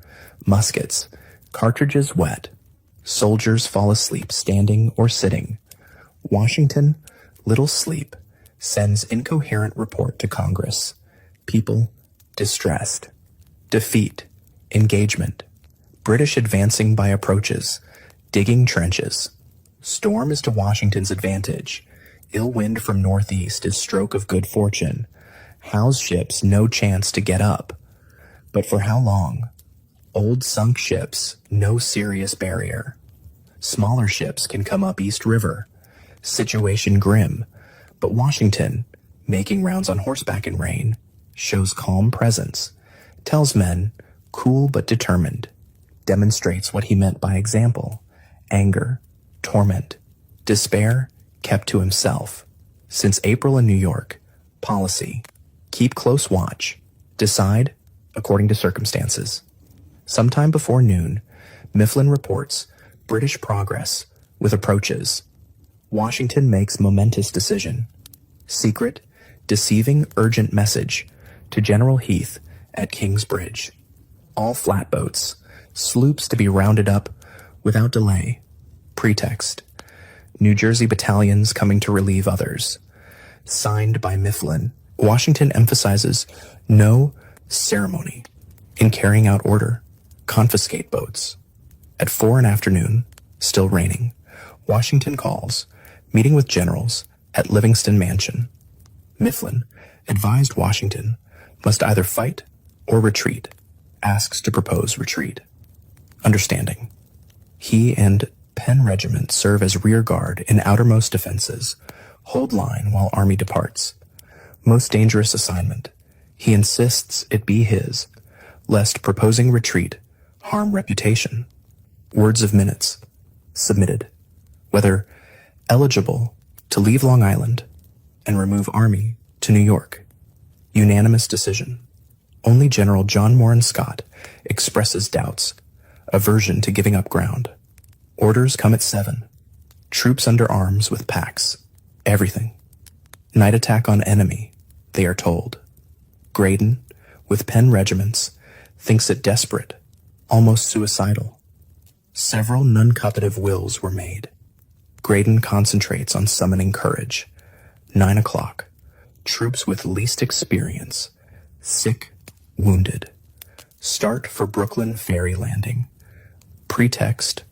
muskets, cartridges wet. Soldiers fall asleep standing or sitting. Washington, little sleep, sends incoherent report to Congress. People distressed. Defeat, engagement. British advancing by approaches, digging trenches. Storm is to Washington's advantage. Ill wind from northeast is stroke of good fortune. Howe's ships no chance to get up. But for how long? Old sunk ships, no serious barrier. Smaller ships can come up East River. Situation grim, but Washington, making rounds on horseback in rain, shows calm presence, tells men, cool but determined, demonstrates what he meant by example, anger, torment, despair, kept to himself. Since April in New York, policy, keep close watch, decide according to circumstances. Sometime before noon, Mifflin reports British progress with approaches. Washington makes momentous decision. Secret, deceiving urgent message to General Heath at King's Bridge. All flatboats, sloops to be rounded up without delay. Pretext, New Jersey battalions coming to relieve others. Signed by Mifflin, Washington emphasizes no ceremony in carrying out order. Confiscate boats. At 4 in afternoon, still raining, Washington calls, meeting with generals at Livingston Mansion. Mifflin, advised Washington, must either fight or retreat, asks to propose retreat. Understanding. He and Penn Regiment serve as rear guard in outermost defenses, hold line while army departs. Most dangerous assignment. He insists it be his, lest proposing retreat harm reputation. Words of minutes. submitted, whether eligible to leave Long Island and remove Army to New York. Unanimous decision. Only General John Moran Scott expresses doubts, aversion to giving up ground. Orders come at 7. Troops under arms with packs. Everything. Night attack on enemy, they are told. Graydon, with Penn regiments, thinks it desperate, almost suicidal. Several non-cooperative wills were made. Graydon concentrates on summoning courage. 9 o'clock. Troops with least experience, sick, wounded. Start for Brooklyn ferry landing. Pretext,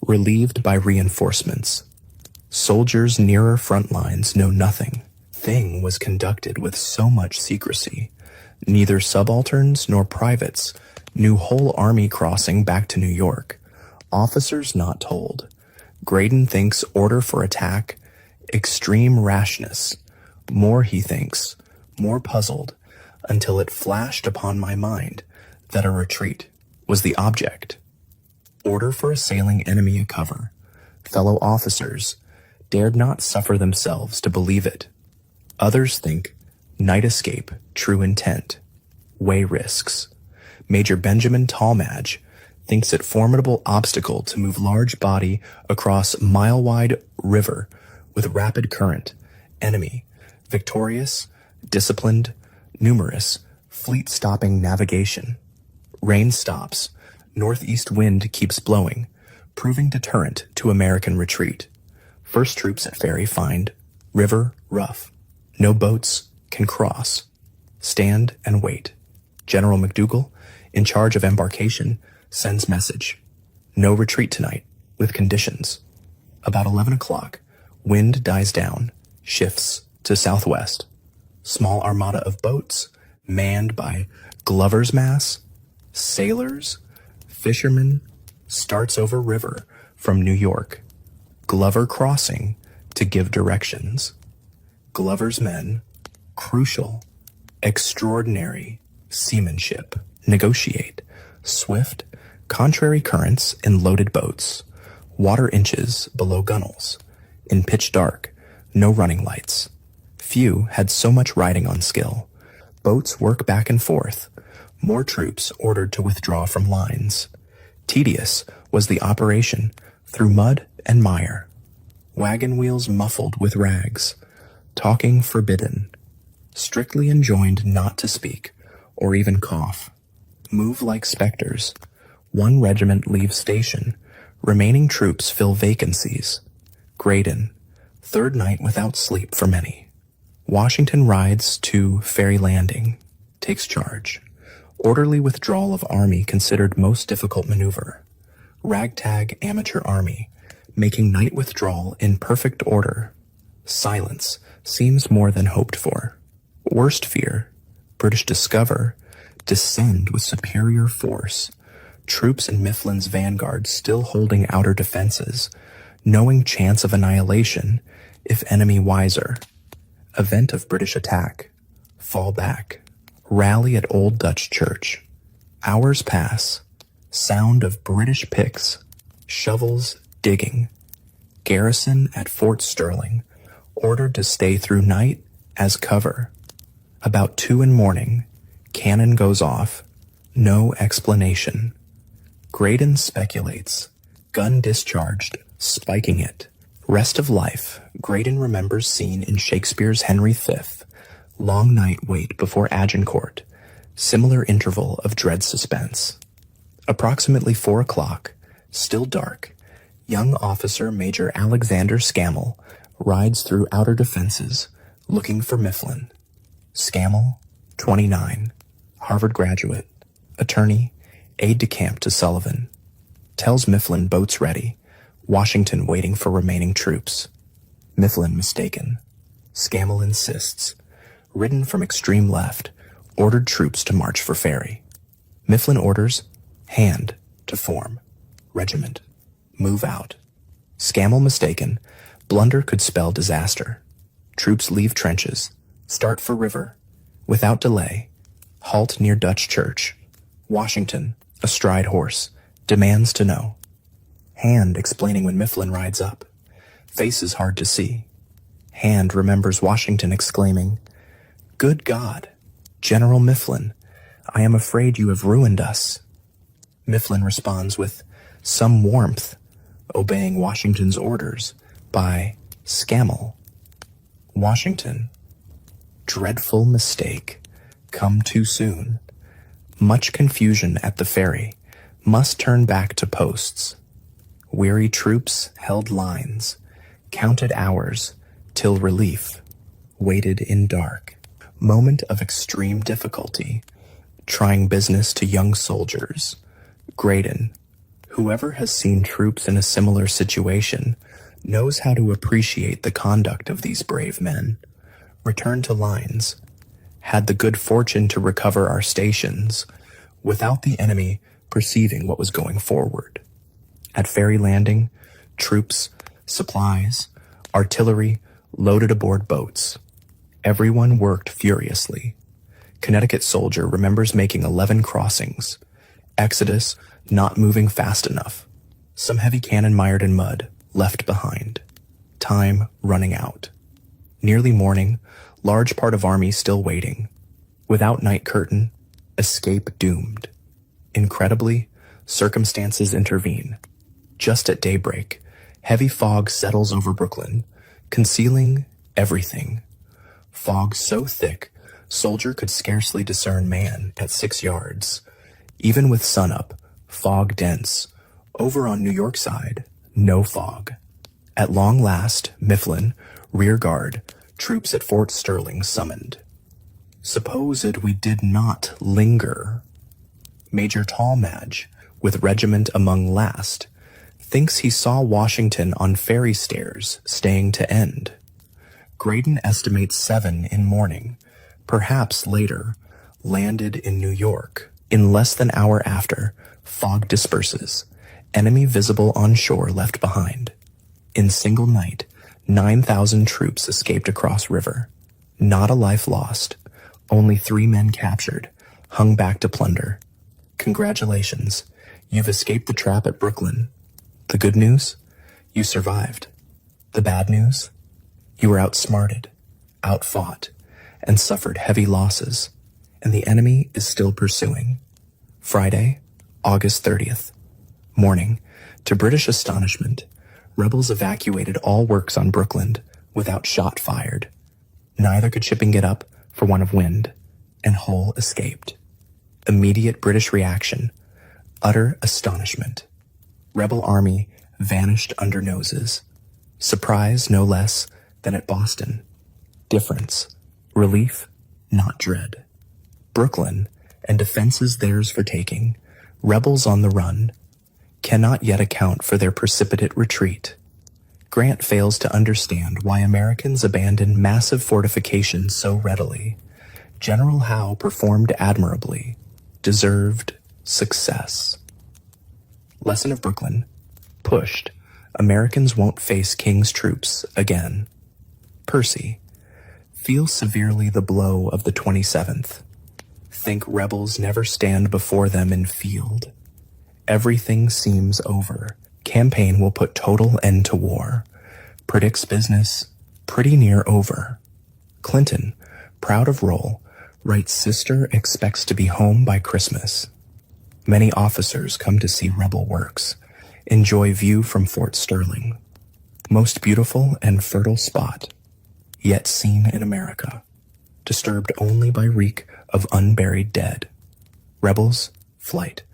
relieved by reinforcements. Soldiers nearer front lines know nothing. Thing was conducted with so much secrecy. Neither subalterns nor privates knew whole army crossing back to New York. Officers not told. Graydon thinks order for attack, extreme rashness. More he thinks, more puzzled, until it flashed upon my mind that a retreat was the object. Order for assailing enemy a cover. Fellow officers dared not suffer themselves to believe it. Others think night escape, true intent. Weigh risks. Major Benjamin Talmadge thinks it formidable obstacle to move large body across mile-wide river with rapid current. Enemy, victorious, disciplined, numerous, fleet-stopping navigation. Rain stops. Northeast wind keeps blowing, proving deterrent to American retreat. First troops at ferry find river rough. No boats can cross. Stand and wait. General McDougall, in charge of embarkation, sends message. No retreat tonight, with conditions. About 11 o'clock, wind dies down, shifts to southwest. Small armada of boats, manned by Glover's mass, sailors, fishermen, starts over river from New York. Glover crossing to give directions. Glover's men, crucial, extraordinary seamanship, negotiate, swift, contrary currents in loaded boats, water inches below gunwales, in pitch dark, no running lights. Few had so much riding on skill. Boats work back and forth. More troops ordered to withdraw from lines. Tedious was the operation through mud and mire. Wagon wheels muffled with rags. Talking forbidden. Strictly enjoined not to speak or even cough. Move like specters. One regiment leaves station. Remaining troops fill vacancies. Graydon. Third night without sleep for many. Washington rides to ferry landing. Takes charge. Orderly withdrawal of army considered most difficult maneuver. Ragtag amateur army, making night withdrawal in perfect order. Silence seems more than hoped for. Worst fear, British discover, descend with superior force. Troops in Mifflin's vanguard still holding outer defenses, knowing chance of annihilation if enemy wiser. Event of British attack. Fall back. Rally at Old Dutch Church. Hours pass. Sound of British picks. Shovels digging. Garrison at Fort Sterling. Ordered to stay through night as cover. About 2 in morning. Cannon goes off. No explanation. Graydon speculates. Gun discharged. Spiking it. Rest of life. Graydon remembers scene in Shakespeare's Henry V. Long night wait before Agincourt. Similar interval of dread suspense. Approximately 4 o'clock. Still dark. Young officer Major Alexander Scammell rides through outer defenses, looking for Mifflin. Scammell, 29, Harvard graduate, attorney, aide-de-camp to Sullivan. Tells Mifflin boats ready, Washington waiting for remaining troops. Mifflin mistaken. Scammell insists. Ridden from extreme left, ordered troops to march for ferry. Mifflin orders, hand, to form. Regiment, move out. Scammell mistaken. Blunder could spell disaster. Troops leave trenches. Start for river. Without delay. Halt near Dutch Church. Washington, astride horse, demands to know. Hand explaining when Mifflin rides up. Face is hard to see. Hand remembers Washington exclaiming, "Good God, General Mifflin, I am afraid you have ruined us." Mifflin responds with some warmth, obeying Washington's orders by Scammell. Washington, dreadful mistake, come too soon. Much confusion at the ferry, must turn back to posts. Weary troops held lines, counted hours, till relief, waited in dark. Moment of extreme difficulty, trying business to young soldiers. Graydon, whoever has seen troops in a similar situation, knows how to appreciate the conduct of these brave men. Returned to lines, had the good fortune to recover our stations, without the enemy perceiving what was going forward. At ferry landing, troops, supplies, artillery loaded aboard boats. Everyone worked furiously. Connecticut soldier remembers making 11 crossings. Exodus not moving fast enough. Some heavy cannon mired in mud, left behind. Time running out. Nearly morning, large part of army still waiting. Without night curtain, escape doomed. Incredibly, circumstances intervene. Just at daybreak, heavy fog settles over Brooklyn, concealing everything. Fog so thick, soldier could scarcely discern man at 6 yards. Even with sunup, fog dense. Over on New York side, no fog. At long last, Mifflin, rear guard, troops at Fort Sterling summoned. Supposed we did not linger. Major Tallmadge, with regiment among last, thinks he saw Washington on ferry stairs, staying to end. Graydon estimates 7 in morning, perhaps later, landed in New York. In less than hour after, fog disperses, enemy visible on shore left behind. In single night, 9,000 troops escaped across river. Not a life lost, only 3 men captured, hung back to plunder. Congratulations, you've escaped the trap at Brooklyn. The good news? You survived. The bad news? You were outsmarted, outfought, and suffered heavy losses, and the enemy is still pursuing. Friday, August 30th. Morning, to British astonishment, rebels evacuated all works on Brooklyn without shot fired. Neither could shipping get up for want of wind, and Hull escaped. Immediate British reaction, utter astonishment. Rebel army vanished under noses. Surprise no less than at Boston. Difference, relief, not dread. Brooklyn, and defenses theirs for taking, rebels on the run, cannot yet account for their precipitate retreat. Grant fails to understand why Americans abandon massive fortifications so readily. General Howe performed admirably, deserved success. Lesson of Brooklyn. Pushed, Americans won't face King's troops again. Percy. Feel severely the blow of the 27th. Think rebels never stand before them in field. Everything seems over. Campaign will put total end to war. Predicts business pretty near over. Clinton, proud of role, writes sister expects to be home by Christmas. Many officers come to see rebel works. Enjoy view from Fort Sterling. Most beautiful and fertile spot yet seen in America. Disturbed only by reek of unburied dead. Rebels, flight,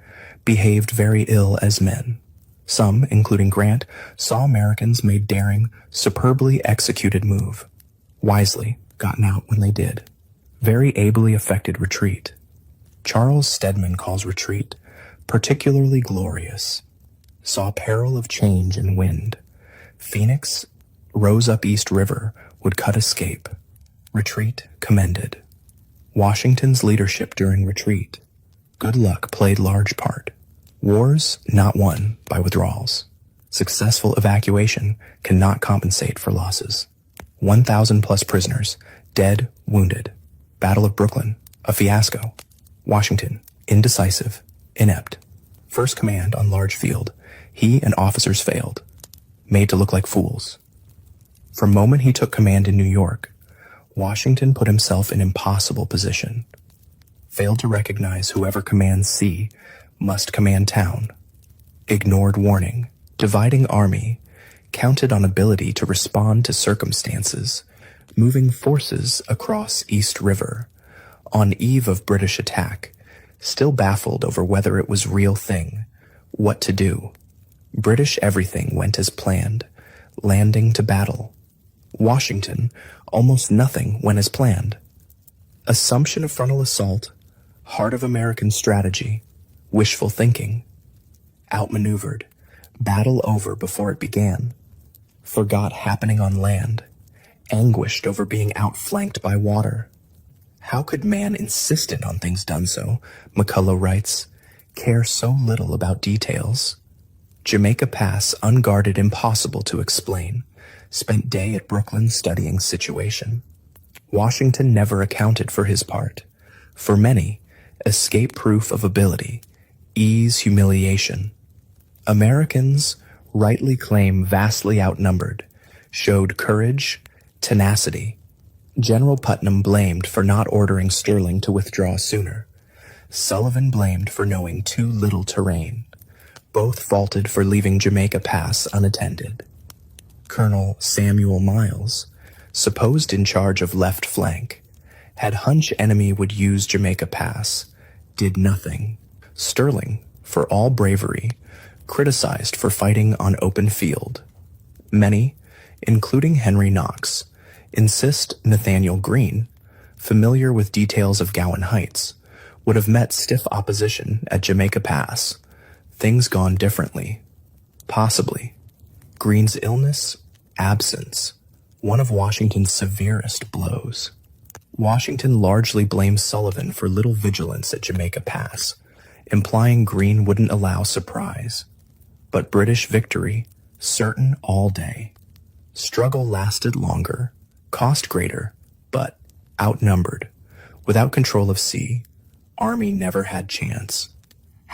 behaved very ill as men. Some, including Grant, saw Americans made daring, superbly executed move. Wisely gotten out when they did. Very ably effected retreat. Charles Stedman calls retreat particularly glorious. Saw peril of change and wind. Phoenix rose up East River, would cut escape. Retreat commended. Washington's leadership during retreat. Good luck played large part. Wars not won by withdrawals. Successful evacuation cannot compensate for losses. 1,000 plus prisoners, dead, wounded. Battle of Brooklyn, a fiasco. Washington, indecisive, inept. First command on large field. He and officers failed, made to look like fools. From the moment he took command in New York, Washington put himself in an impossible position. Failed to recognize whoever commands sea must command town. Ignored warning, dividing army, counted on ability to respond to circumstances, moving forces across East River, on eve of British attack, still baffled over whether it was real thing, what to do. British everything went as planned, landing to battle. Washington, almost nothing went as planned. Assumption of frontal assault, heart of American strategy, wishful thinking. Outmaneuvered, battle over before it began. Forgot happening on land, anguished over being outflanked by water. How could man insistent on things done so, McCullough writes, care so little about details? Jamaica Pass unguarded, impossible to explain. Spent day at Brooklyn studying situation. Washington never accounted for his part. For many, escape proof of ability, ease humiliation. Americans rightly claim vastly outnumbered, showed courage, tenacity. General Putnam blamed for not ordering Sterling to withdraw sooner. Sullivan blamed for knowing too little terrain. Both faulted for leaving Jamaica Pass unattended. Colonel Samuel Miles, supposed in charge of left flank, had hunch enemy would use Jamaica Pass, did nothing. Sterling, for all bravery, criticized for fighting on open field. Many, including Henry Knox, insist Nathaniel Greene, familiar with details of Gowan Heights, would have met stiff opposition at Jamaica Pass. Things gone differently. Possibly. Greene's illness, absence, one of Washington's severest blows. Washington largely blames Sullivan for little vigilance at Jamaica Pass, implying Greene wouldn't allow surprise. But British victory, certain all day. Struggle lasted longer, cost greater, but outnumbered. Without control of sea, Army never had chance.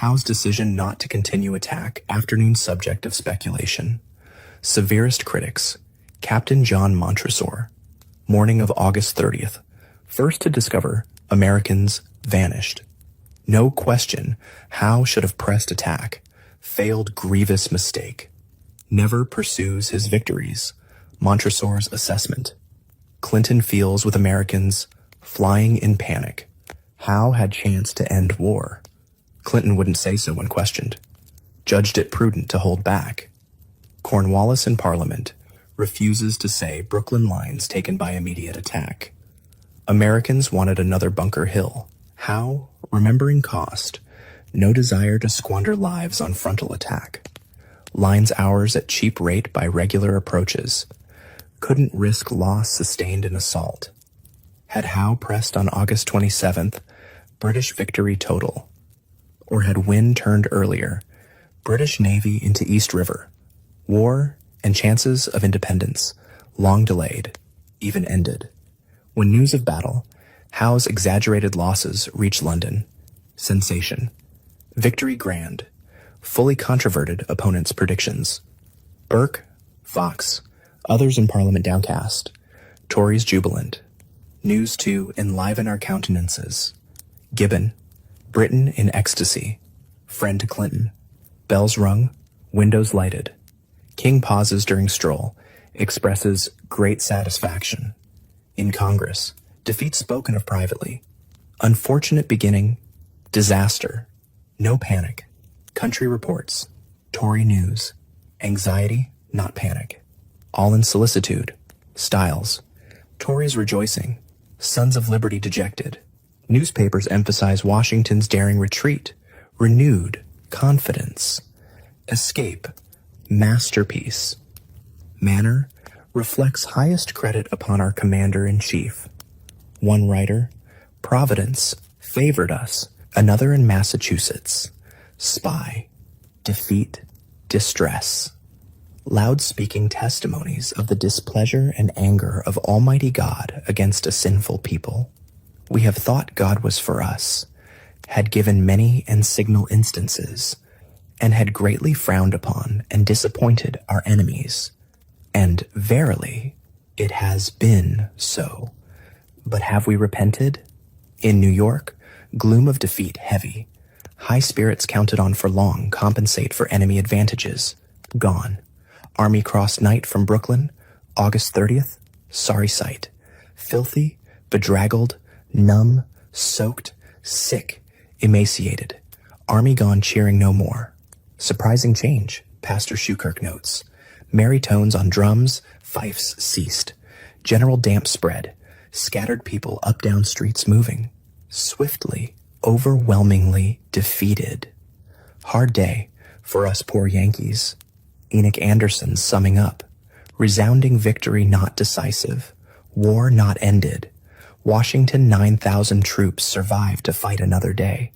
Howe's decision not to continue attack, afternoon subject of speculation. Severest critics, Captain John Montresor, morning of August 30th, first to discover Americans vanished. No question, Howe should have pressed attack, failed grievous mistake. Never pursues his victories, Montresor's assessment. Clinton feels with Americans flying in panic. Howe had chance to end war. Clinton wouldn't say so when questioned. Judged it prudent to hold back. Cornwallis in Parliament refuses to say Brooklyn lines taken by immediate attack. Americans wanted another Bunker Hill. Howe, remembering cost, no desire to squander lives on frontal attack. Lines hours at cheap rate by regular approaches. Couldn't risk loss sustained in assault. Had Howe pressed on August 27th, British victory total. Or had wind turned earlier, British Navy into East River. War and chances of independence, long delayed, even ended. When news of battle, Howe's exaggerated losses reached London. Sensation. Victory grand. Fully controverted opponents' predictions. Burke, Fox, others in Parliament downcast. Tories jubilant. News to enliven our countenances. Gibbon, Britain in ecstasy. Friend to Clinton. Bells rung, windows lighted. King pauses during stroll, expresses great satisfaction. In Congress, defeat spoken of privately. Unfortunate beginning, disaster. No panic. Country reports. Tory news. Anxiety, not panic. All in solicitude. Styles. Tories rejoicing. Sons of Liberty dejected. Newspapers emphasize Washington's daring retreat. Renewed confidence. Escape. Masterpiece. Manner reflects highest credit upon our commander-in-chief. One writer, Providence favored us. Another in Massachusetts. Spy. Defeat. Distress. Loud-speaking testimonies of the displeasure and anger of Almighty God against a sinful people. We have thought God was for us, had given many and signal instances, and had greatly frowned upon and disappointed our enemies. And verily, it has been so. But have we repented? In New York, gloom of defeat heavy. High spirits counted on for long compensate for enemy advantages. Gone. Army crossed night from Brooklyn, August 30th. Sorry sight. Filthy, bedraggled, numb, soaked, sick, emaciated. Army gone cheering no more. Surprising change, Pastor Schukirk notes. Merry tones on drums, fifes ceased. General damp spread. Scattered people up down streets moving. Swiftly, overwhelmingly defeated. Hard day for us poor Yankees. Enoch Anderson summing up. Resounding victory not decisive. War not ended. Washington 9,000 troops survived to fight another day.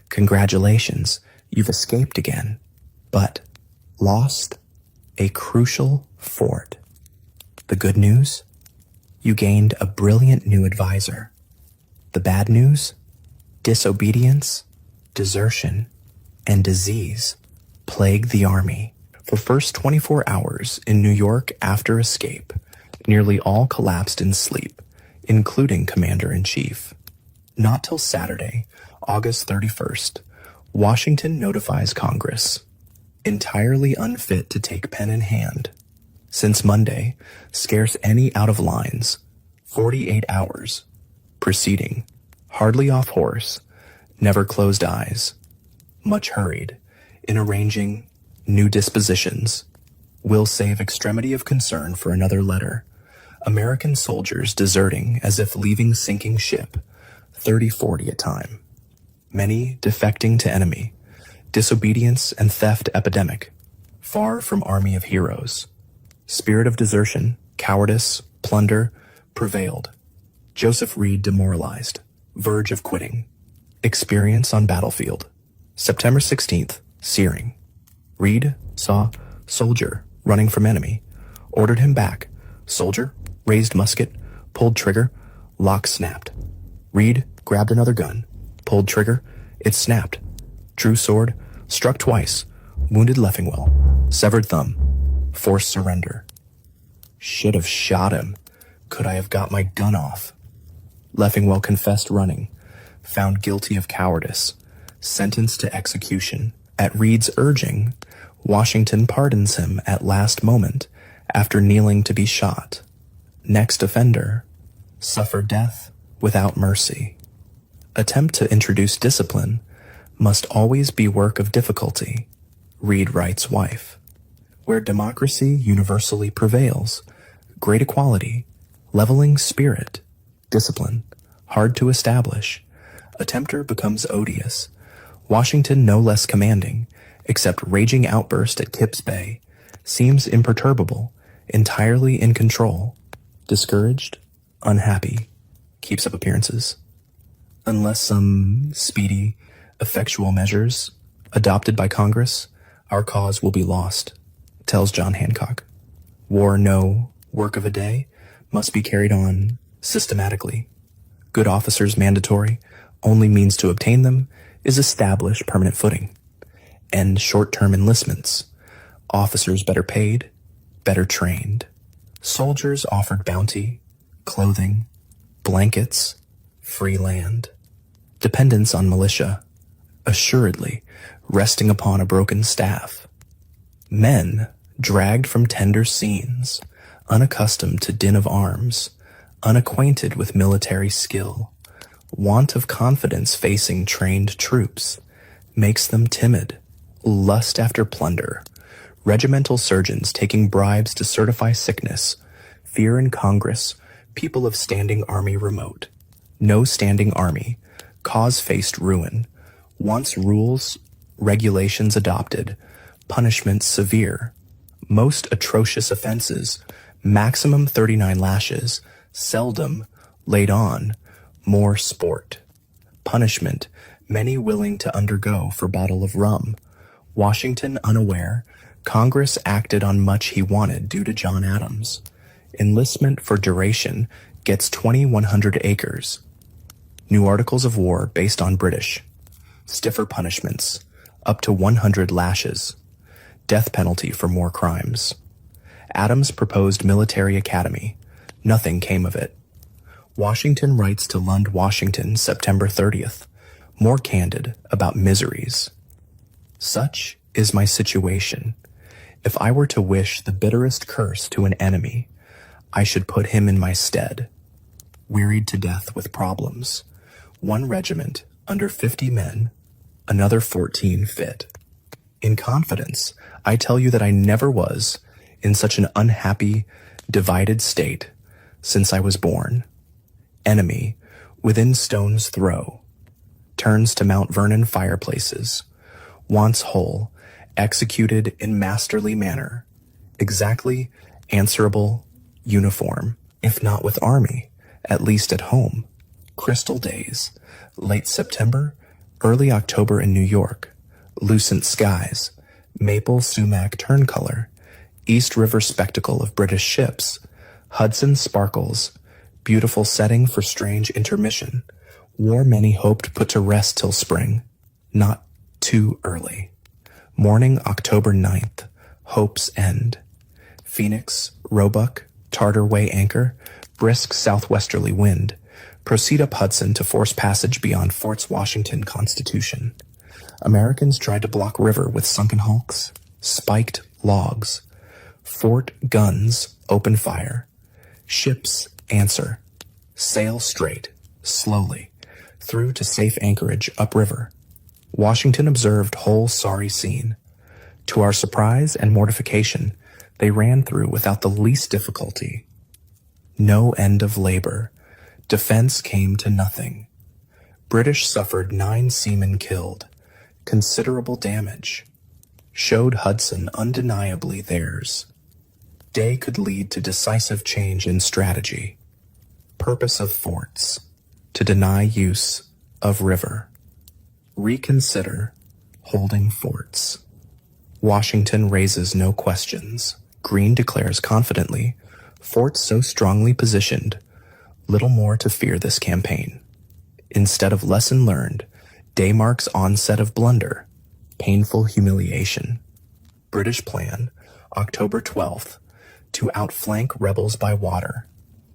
Congratulations, you've escaped again. But lost a crucial fort. The good news? You gained a brilliant new advisor. The bad news? Disobedience, desertion, and disease plagued the army. For first 24 hours in New York after escape, nearly all collapsed in sleep, including Commander-in-Chief. Not till Saturday, August 31st, Washington notifies Congress, entirely unfit to take pen in hand. Since Monday, scarce any out of lines, 48 hours, proceeding, hardly off horse, never closed eyes, much hurried, in arranging new dispositions, will save extremity of concern for another letter. American soldiers deserting as if leaving sinking ship, 30-40 a time. Many defecting to enemy, disobedience and theft epidemic, far from army of heroes. Spirit of desertion, cowardice, plunder, prevailed. Joseph Reed demoralized, verge of quitting. Experience on battlefield. September 16th, Searing. Reed saw soldier running from enemy, ordered him back. Soldier raised musket, pulled trigger, lock snapped. Reed grabbed another gun, pulled trigger, it snapped. Drew sword, struck twice, wounded Leffingwell, severed thumb, forced surrender. Should have shot him. Could I have got my gun off? Leffingwell confessed running, found guilty of cowardice, sentenced to execution. At Reed's urging, Washington pardons him at last moment after kneeling to be shot. Next offender, suffer death without mercy. Attempt to introduce discipline must always be work of difficulty, Reed writes wife. Where democracy universally prevails, great equality, leveling spirit, discipline, hard to establish, a tempter becomes odious. Washington no less commanding, except raging outburst at Kips Bay, seems imperturbable, entirely in control, discouraged, unhappy, keeps up appearances. Unless some speedy, effectual measures adopted by Congress, our cause will be lost, tells John Hancock. War no work of a day must be carried on systematically. Good officers mandatory, only means to obtain them is establish permanent footing. End short-term enlistments. Officers better paid, better trained. Soldiers offered bounty, clothing, blankets, free land. Dependence on militia, assuredly resting upon a broken staff. Men dragged from tender scenes, unaccustomed to din of arms, unacquainted with military skill. Want of confidence facing trained troops makes them timid. Lust after plunder. Regimental surgeons taking bribes to certify sickness. Fear in Congress. People of standing army remote. No standing army. Cause faced ruin. Wants rules, regulations adopted. Punishment severe. Most atrocious offenses. Maximum 39 lashes. Seldom laid on. More sport. Punishment. Many willing to undergo for bottle of rum. Washington unaware. Congress acted on much he wanted due to John Adams. Enlistment for duration gets 2,100 acres. New articles of war based on British. Stiffer punishments. up to 100 lashes, death penalty for more crimes. Adams proposed military academy. Nothing came of it. Washington writes to Lund, Washington, September 30th, more candid about miseries. Such is my situation. If I were to wish the bitterest curse to an enemy, I should put him in my stead. Wearied to death with problems. One regiment, under 50 men, another 14 fit. In confidence, I tell you that I never was in such an unhappy, divided state since I was born. Enemy, within stone's throw, turns to Mount Vernon fireplaces, once whole, executed in masterly manner, exactly answerable, uniform, if not with army, at least at home. Crystal days, late September, early October in New York, lucent skies, maple sumac turn color, East River spectacle of British ships, Hudson sparkles, beautiful setting for strange intermission, war many hoped put to rest till spring, not too early. Morning October 9th, hope's end. Phoenix, Roebuck, Tartar Way anchor, brisk southwesterly wind, proceed up Hudson to force passage beyond Forts Washington, Constitution. Americans tried to block river with sunken hulks, spiked logs. Fort guns open fire. Ships answer. Sail straight, slowly, through to safe anchorage upriver. Washington observed whole sorry scene. To our surprise and mortification, they ran through without the least difficulty. No end of labor. Defense came to nothing. British suffered 9 seamen killed. Considerable damage. Showed Hudson undeniably theirs. Day could lead to decisive change in strategy. Purpose of forts. To deny use of river. Reconsider holding forts. Washington raises no questions. Greene declares confidently, forts so strongly positioned, little more to fear this campaign. Instead of lesson learned, day marks onset of blunder, painful humiliation. British plan, October 12th, to outflank rebels by water.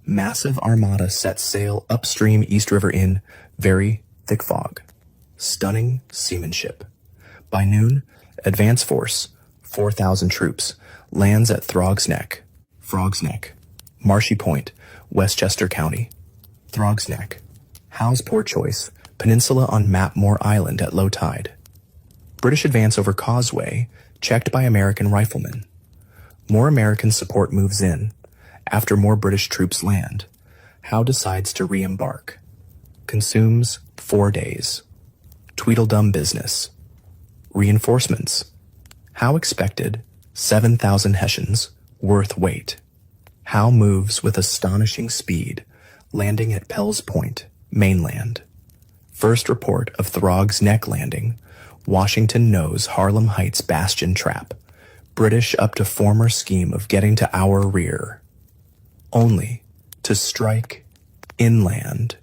Massive armada sets sail upstream East River in very thick fog. Stunning seamanship. By noon, advance force, 4,000 troops, lands at Frog's Neck, Marshy Point, Westchester County. Frog's Neck. Howe's poor choice, peninsula on Mapmore Island at low tide. British advance over Causeway, checked by American riflemen. More American support moves in. After more British troops land, Howe decides to re-embark. Consumes 4 days. Tweedledum business. Reinforcements. Howe expected 7,000 Hessians, worth weight. Howe moves with astonishing speed, landing at Pell's Point, mainland. First report of Frog's Neck landing. Washington knows Harlem Heights bastion trap. British up to former scheme of getting to our rear. Only to strike inland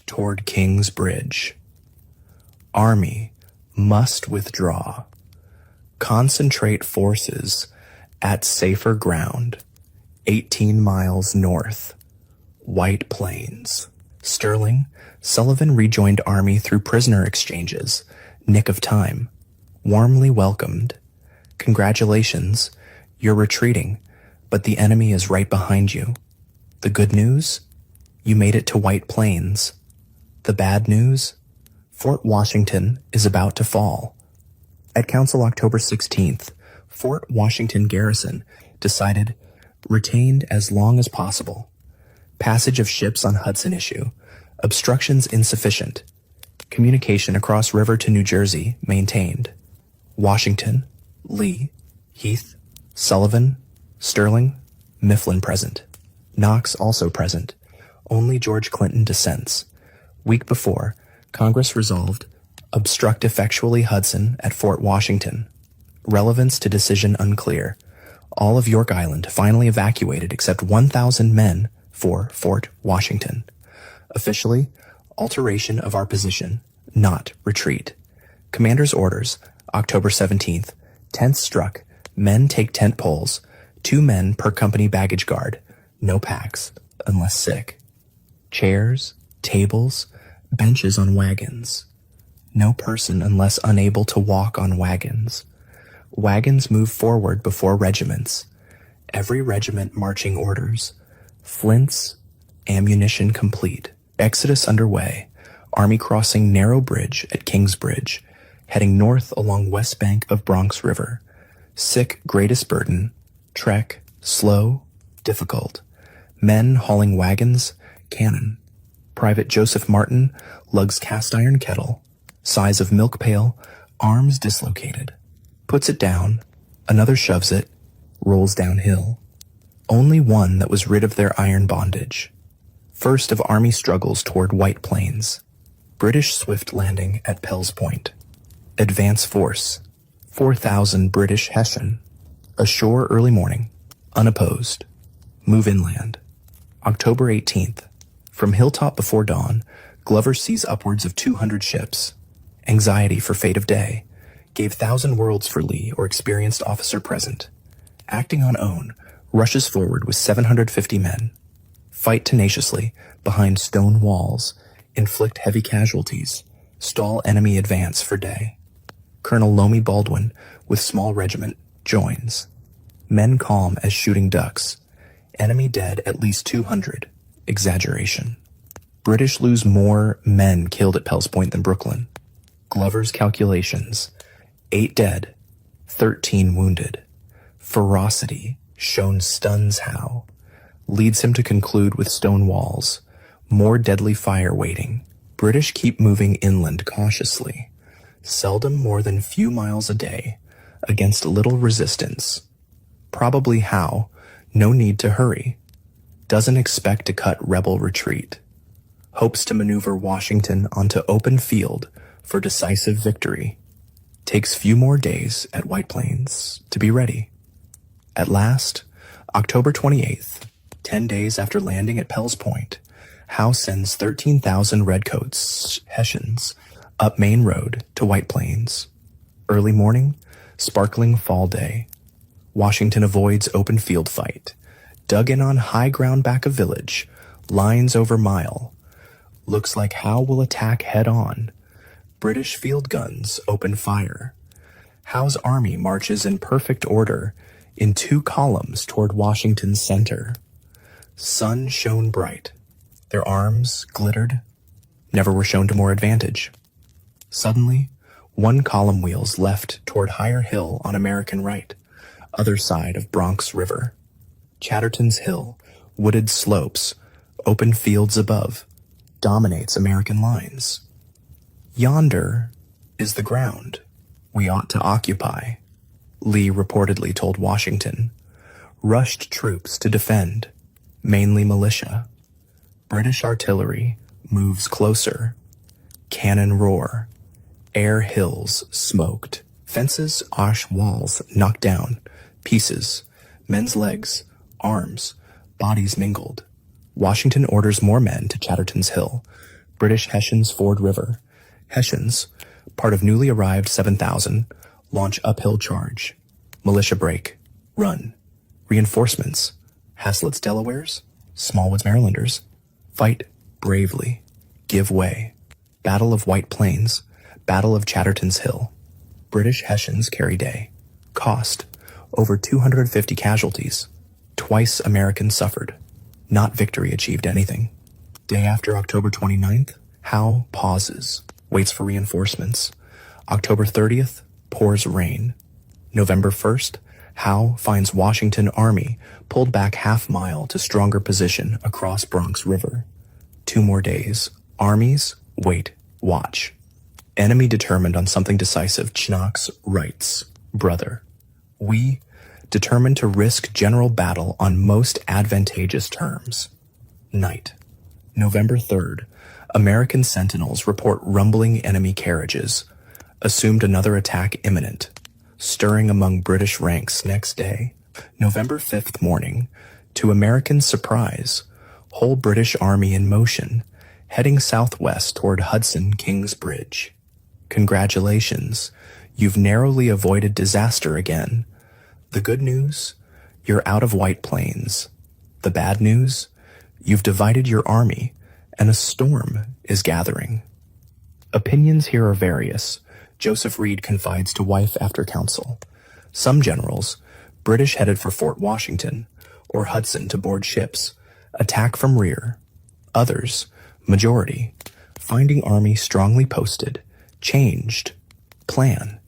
toward King's Bridge. Army must withdraw. Concentrate forces at safer ground, 18 miles north, White Plains. Sterling, Sullivan rejoined Army through prisoner exchanges, nick of time, warmly welcomed. Congratulations, you're retreating, but the enemy is right behind you. The good news? You made it to White Plains. The bad news? Fort Washington is about to fall. At Council October 16th, Fort Washington garrison decided retained as long as possible. Passage of ships on Hudson issue. Obstructions insufficient. Communication across river to New Jersey maintained. Washington, Lee, Heath, Sullivan, Sterling, Mifflin present. Knox also present. Only George Clinton dissents. Week before, Congress resolved obstruct effectually Hudson at Fort Washington. Relevance to decision unclear. All of York Island finally evacuated except 1,000 men for Fort Washington. Officially, alteration of our position, not retreat. Commander's orders, October 17th, tents struck. Men take tent poles. 2 men per company baggage guard. No packs, unless sick. Chairs, tables, benches on wagons. No person unless unable to walk on wagons. Wagons move forward before regiments. Every regiment marching orders. Flints, ammunition complete. Exodus underway. Army crossing narrow bridge at Kingsbridge, heading north along west bank of Bronx River. Sick greatest burden. Trek, slow, difficult. Men hauling wagons, cannon. Private Joseph Martin lugs cast iron kettle, size of milk pail, arms dislocated. Puts it down, another shoves it, rolls downhill. Only one that was rid of their iron bondage. First of Army struggles toward White Plains. British swift landing at Pell's Point. Advance force. 4,000 British Hessian. Ashore early morning. Unopposed. Move inland. October 18th. From hilltop before dawn, Glover sees upwards of 200 ships. Anxiety for fate of day. Gave 1,000 worlds for Lee or experienced officer present. Acting on own, rushes forward with 750 men. Fight tenaciously behind stone walls, inflict heavy casualties, stall enemy advance for day. Colonel Lomi Baldwin, with small regiment, joins. Men calm as shooting ducks. Enemy dead at least 200. Exaggeration. British lose more men killed at Pell's Point than Brooklyn. Glover's calculations. 8 dead, 13 wounded. Ferocity shown stuns Howe. Leads him to conclude with stone walls. More deadly fire waiting. British keep moving inland cautiously. Seldom more than few miles a day. Against little resistance. Probably Howe, no need to hurry. Doesn't expect to cut rebel retreat. Hopes to maneuver Washington onto open field for decisive victory. Takes few more days at White Plains to be ready. At last, October 28th, 10 days after landing at Pell's Point, Howe sends 13,000 redcoats, Hessians, up Main Road to White Plains. Early morning, sparkling fall day. Washington avoids open field fight. Dug in on high ground back of village, lines over mile. Looks like Howe will attack head on. British field guns open fire. Howe's army marches in perfect order in 2 columns toward Washington's center. Sun shone bright. Their arms glittered. Never were shown to more advantage. Suddenly, 1 column wheels left toward Higher Hill on American right, other side of Bronx River. Chatterton's Hill, wooded slopes, open fields above, dominates American lines. Yonder is the ground we ought to occupy, Lee reportedly told Washington. Rushed troops to defend, mainly militia. British artillery moves closer. Cannon roar. Air hills smoked. Fences, ash walls knocked down. Pieces. Men's legs, arms, bodies mingled. Washington orders more men to Chatterton's Hill. British Hessians ford river. Hessians, part of newly arrived 7,000, launch uphill charge. Militia break. Run. Reinforcements. Haslett's Delawares, Smallwood's Marylanders. Fight bravely. Give way. Battle of White Plains. Battle of Chatterton's Hill. British Hessians carry day. Cost. Over 250 casualties. Twice Americans suffered. Not victory achieved anything. Day after October 29th, Howe pauses. Waits for reinforcements. October 30th, pours rain. November 1st, Howe finds Washington Army pulled back half-mile to stronger position across Bronx River. 2 more days. Armies, wait, watch. Enemy determined on something decisive, Knox writes, Brother, we determined to risk general battle on most advantageous terms. Night. November 3rd, American sentinels report rumbling enemy carriages. Assumed another attack imminent. Stirring among British ranks next day. November 5th morning, to American surprise, whole British army in motion, heading southwest toward Hudson Kings Bridge. Congratulations, You've narrowly avoided disaster again. The good news? You're out of White Plains. The bad news? You've divided your army, and a storm is gathering. Opinions here are various. Joseph Reed confides to wife after council. Some generals, British headed for Fort Washington, or Hudson to board ships, attack from rear. Others, majority, finding army strongly posted, changed, plan,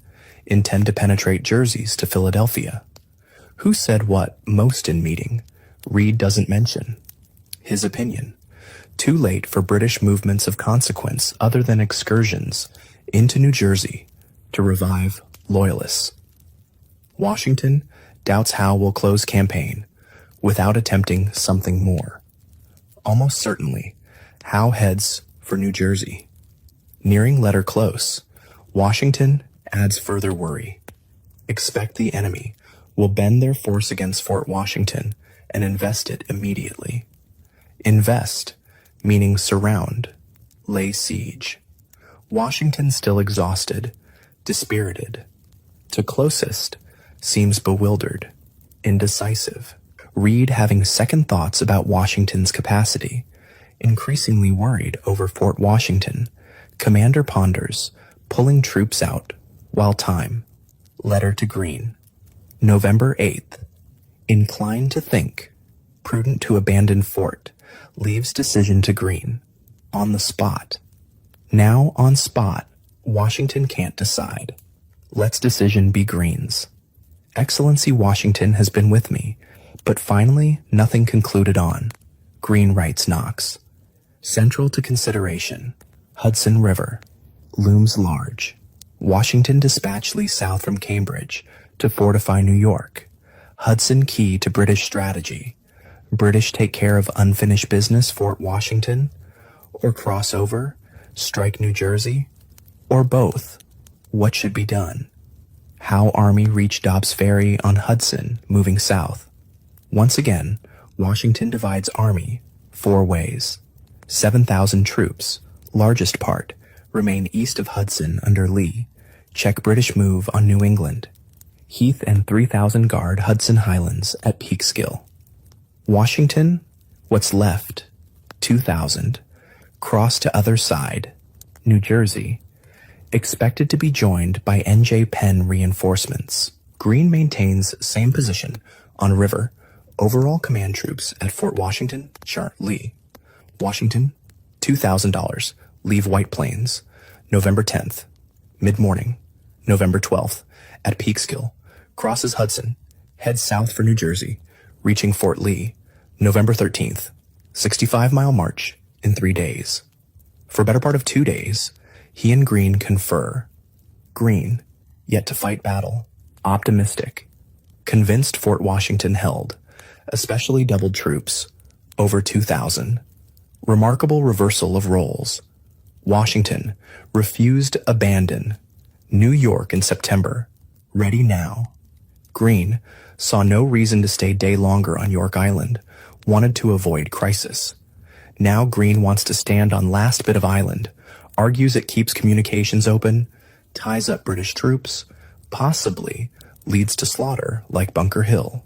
intend to penetrate Jerseys to Philadelphia. Who said what most in meeting? Reed doesn't mention. His opinion. Too late for British movements of consequence other than excursions into New Jersey to revive Loyalists. Washington doubts Howe will close campaign without attempting something more. Almost certainly, Howe heads for New Jersey. Nearing letter close, Washington adds further worry. Expect the enemy will bend their force against Fort Washington and invest it immediately. Invest, meaning surround, lay siege. Washington still exhausted, dispirited. To closest, seems bewildered, indecisive. Reed having second thoughts about Washington's capacity, increasingly worried over Fort Washington. Commander ponders, pulling troops out, while time. Letter to Greene. November 8th. Inclined to think, prudent to abandon fort, leaves decision to Greene. On the spot. Now on spot, Washington can't decide. Let's decision be Greene's. Excellency Washington has been with me, but finally nothing concluded on. Greene writes Knox. Central to consideration, Hudson River, looms large. Washington dispatched Lee south from Cambridge to fortify New York. Hudson key to British strategy. British take care of unfinished business Fort Washington, or cross over, strike New Jersey, or both. What should be done? Howe Army reached Dobbs Ferry on Hudson, moving south. Once again, Washington divides army 4 ways. 7,000 troops, largest part, remain east of Hudson under Lee. Check British move on New England. Heath and 3,000 guard Hudson Highlands at Peekskill. Washington, what's left, 2,000, cross to other side, New Jersey, expected to be joined by N.J. Penn reinforcements. Greene maintains same position on river. Overall command troops at Fort Washington, chart Lee. Washington, $2,000, leave White Plains, November 10th, mid-morning, November 12th, at Peekskill, crosses Hudson, heads south for New Jersey, reaching Fort Lee, November 13th, 65-mile march in 3 days. For better part of 2 days, he and Greene confer. Greene, yet to fight battle, optimistic, convinced Fort Washington held, especially doubled troops, over 2,000. Remarkable reversal of roles. Washington refused abandon. New York in September, ready now. Greene saw no reason to stay day longer on York Island, wanted to avoid crisis. Now Greene wants to stand on last bit of island, argues it keeps communications open, ties up British troops, possibly leads to slaughter like Bunker Hill.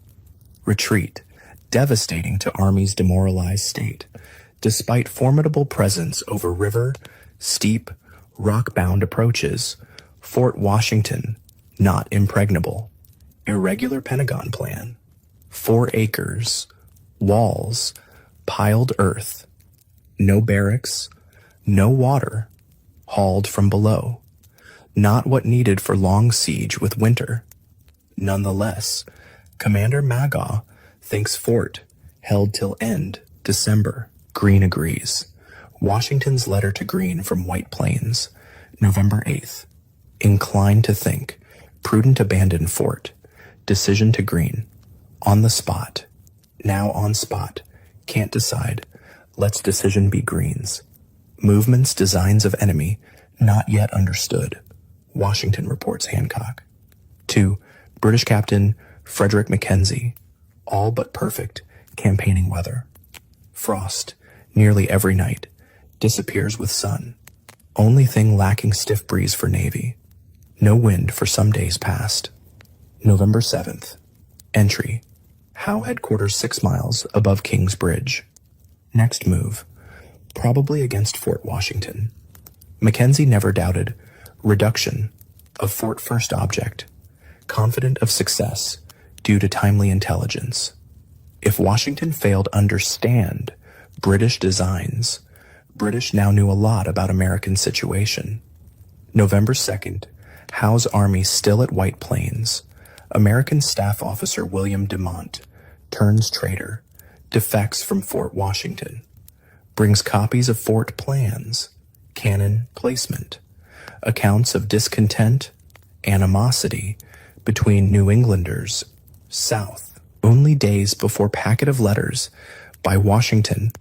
Retreat, devastating to Army's demoralized state, despite formidable presence over river, steep, rock-bound approaches. Fort Washington, not impregnable. Irregular Pentagon plan. 4 acres. Walls. Piled earth. No barracks. No water. Hauled from below. Not what needed for long siege with winter. Nonetheless, Commander Magaw thinks fort held till end December. Greene agrees. Washington's letter to Greene from White Plains, November 8th. Inclined to think, prudent abandon fort. Decision to Greene. On the spot. Now on spot. Can't decide. Let's decision be Greene's. Movements, designs of enemy, not yet understood. Washington reports Hancock. 2. British Captain Frederick Mackenzie. All but perfect campaigning weather. Frost, nearly every night. Disappears with sun. Only thing lacking stiff breeze for Navy. No wind for some days past. November 7th. Entry. Howe headquarters 6 miles above Kings Bridge. Next move. Probably against Fort Washington. Mackenzie never doubted. Reduction of Fort First Object. Confident of success due to timely intelligence. If Washington failed to understand British designs, British now knew a lot about American situation. November 2nd, Howe's army still at White Plains. American Staff Officer William Demont turns traitor, defects from Fort Washington, brings copies of fort plans, cannon placement, accounts of discontent, animosity between New Englanders, South. Only days before packet of letters by Washington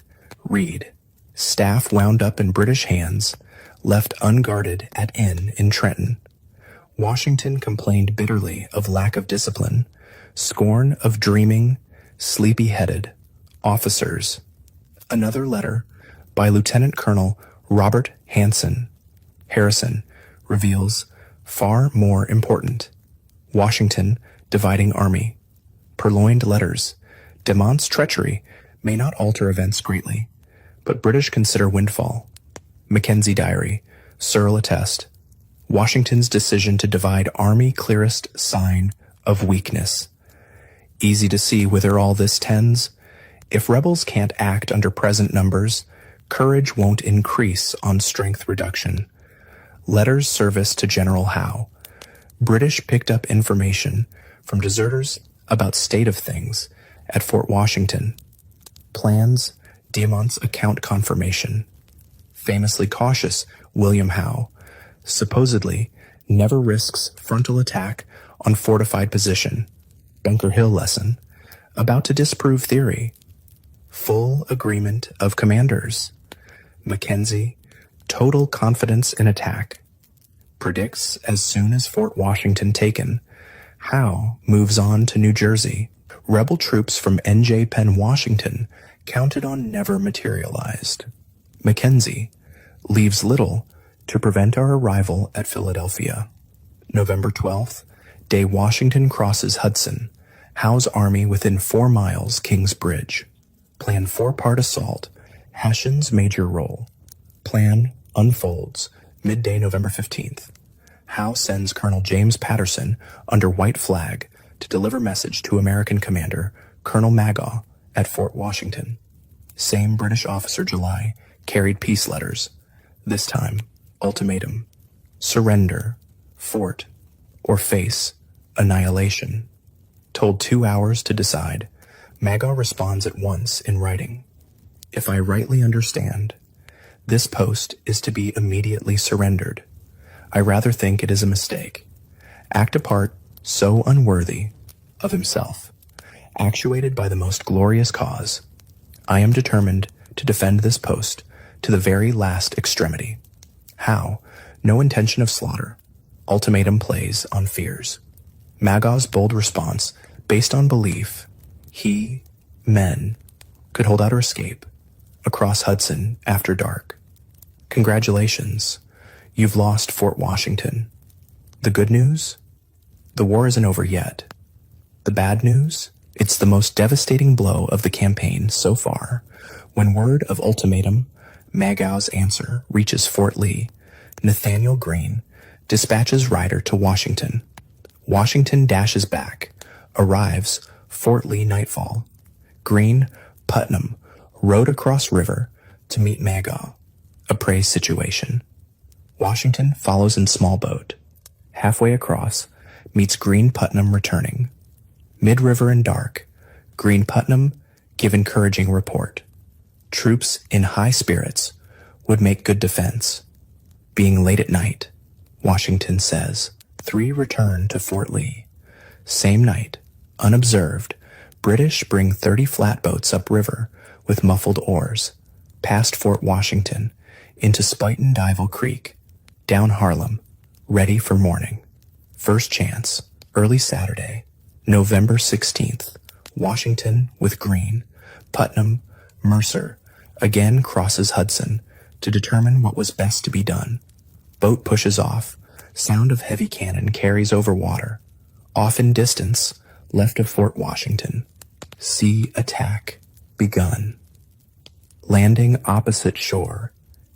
read, staff wound up in British hands, left unguarded at inn in Trenton. Washington complained bitterly of lack of discipline, scorn of dreaming, sleepy-headed officers. Another letter by Lieutenant Colonel Robert Harrison reveals far more important. Washington dividing army. Purloined letters. Demont's treachery may not alter events greatly, but British consider windfall. Mackenzie diary. Searle attest. Washington's decision to divide army clearest sign of weakness. Easy to see whither all this tends. If rebels can't act under present numbers, courage won't increase on strength reduction. Letters service to General Howe. British picked up information from deserters about state of things at Fort Washington. Plans, Demont's account confirmation. Famously cautious William Howe supposedly never risks frontal attack on fortified position. Bunker Hill lesson. About to disprove theory. Full agreement of commanders. Mackenzie, total confidence in attack. Predicts as soon as Fort Washington taken. Howe moves on to New Jersey. Rebel troops from N.J. Penn, Washington, counted on never materialized. Mackenzie leaves little to prevent our arrival at Philadelphia. November 12th, day Washington crosses Hudson. Howe's army within 4 miles Kings Bridge. Plan 4-part assault. Hessian's major role. Plan unfolds. Midday November 15th. Howe sends Colonel James Patterson under white flag to deliver message to American commander Colonel Magaw at Fort Washington. Same British officer July carried peace letters. This time, ultimatum. Surrender, fort, or face annihilation. Told 2 hours to decide. Magaw responds at once in writing. If I rightly understand, this post is to be immediately surrendered. I rather think it is a mistake. Act a part so unworthy of himself, actuated by the most glorious cause. I am determined to defend this post to the very last extremity. How? No intention of slaughter. Ultimatum plays on fears. Magaw's bold response, based on belief, men, could hold out or escape across Hudson after dark. Congratulations, you've lost Fort Washington. The good news? The war isn't over yet. The bad news? It's the most devastating blow of the campaign so far. When word of ultimatum, Magaw's answer, reaches Fort Lee, Nathaniel Greene dispatches Ryder to Washington. Washington dashes back, arrives Fort Lee nightfall. Greene, Putnam, rode across river to meet Magaw. Appraise situation. Washington follows in small boat. Halfway across, meets Greene Putnam returning. Mid-river and dark, Greene Putnam give encouraging report. Troops in high spirits would make good defense. Being late at night, Washington says, 3 return to Fort Lee. Same night, unobserved, British bring 30 flatboats upriver with muffled oars, past Fort Washington, into Spuyten Duyvil Creek, down Harlem, ready for morning. First chance, early Saturday, November 16th, Washington with Greene, Putnam, Mercer, again crosses Hudson to determine what was best to be done. Boat pushes off, Sound of heavy cannon carries over water. Off in distance, left of Fort Washington. Sea attack begun. Landing opposite shore,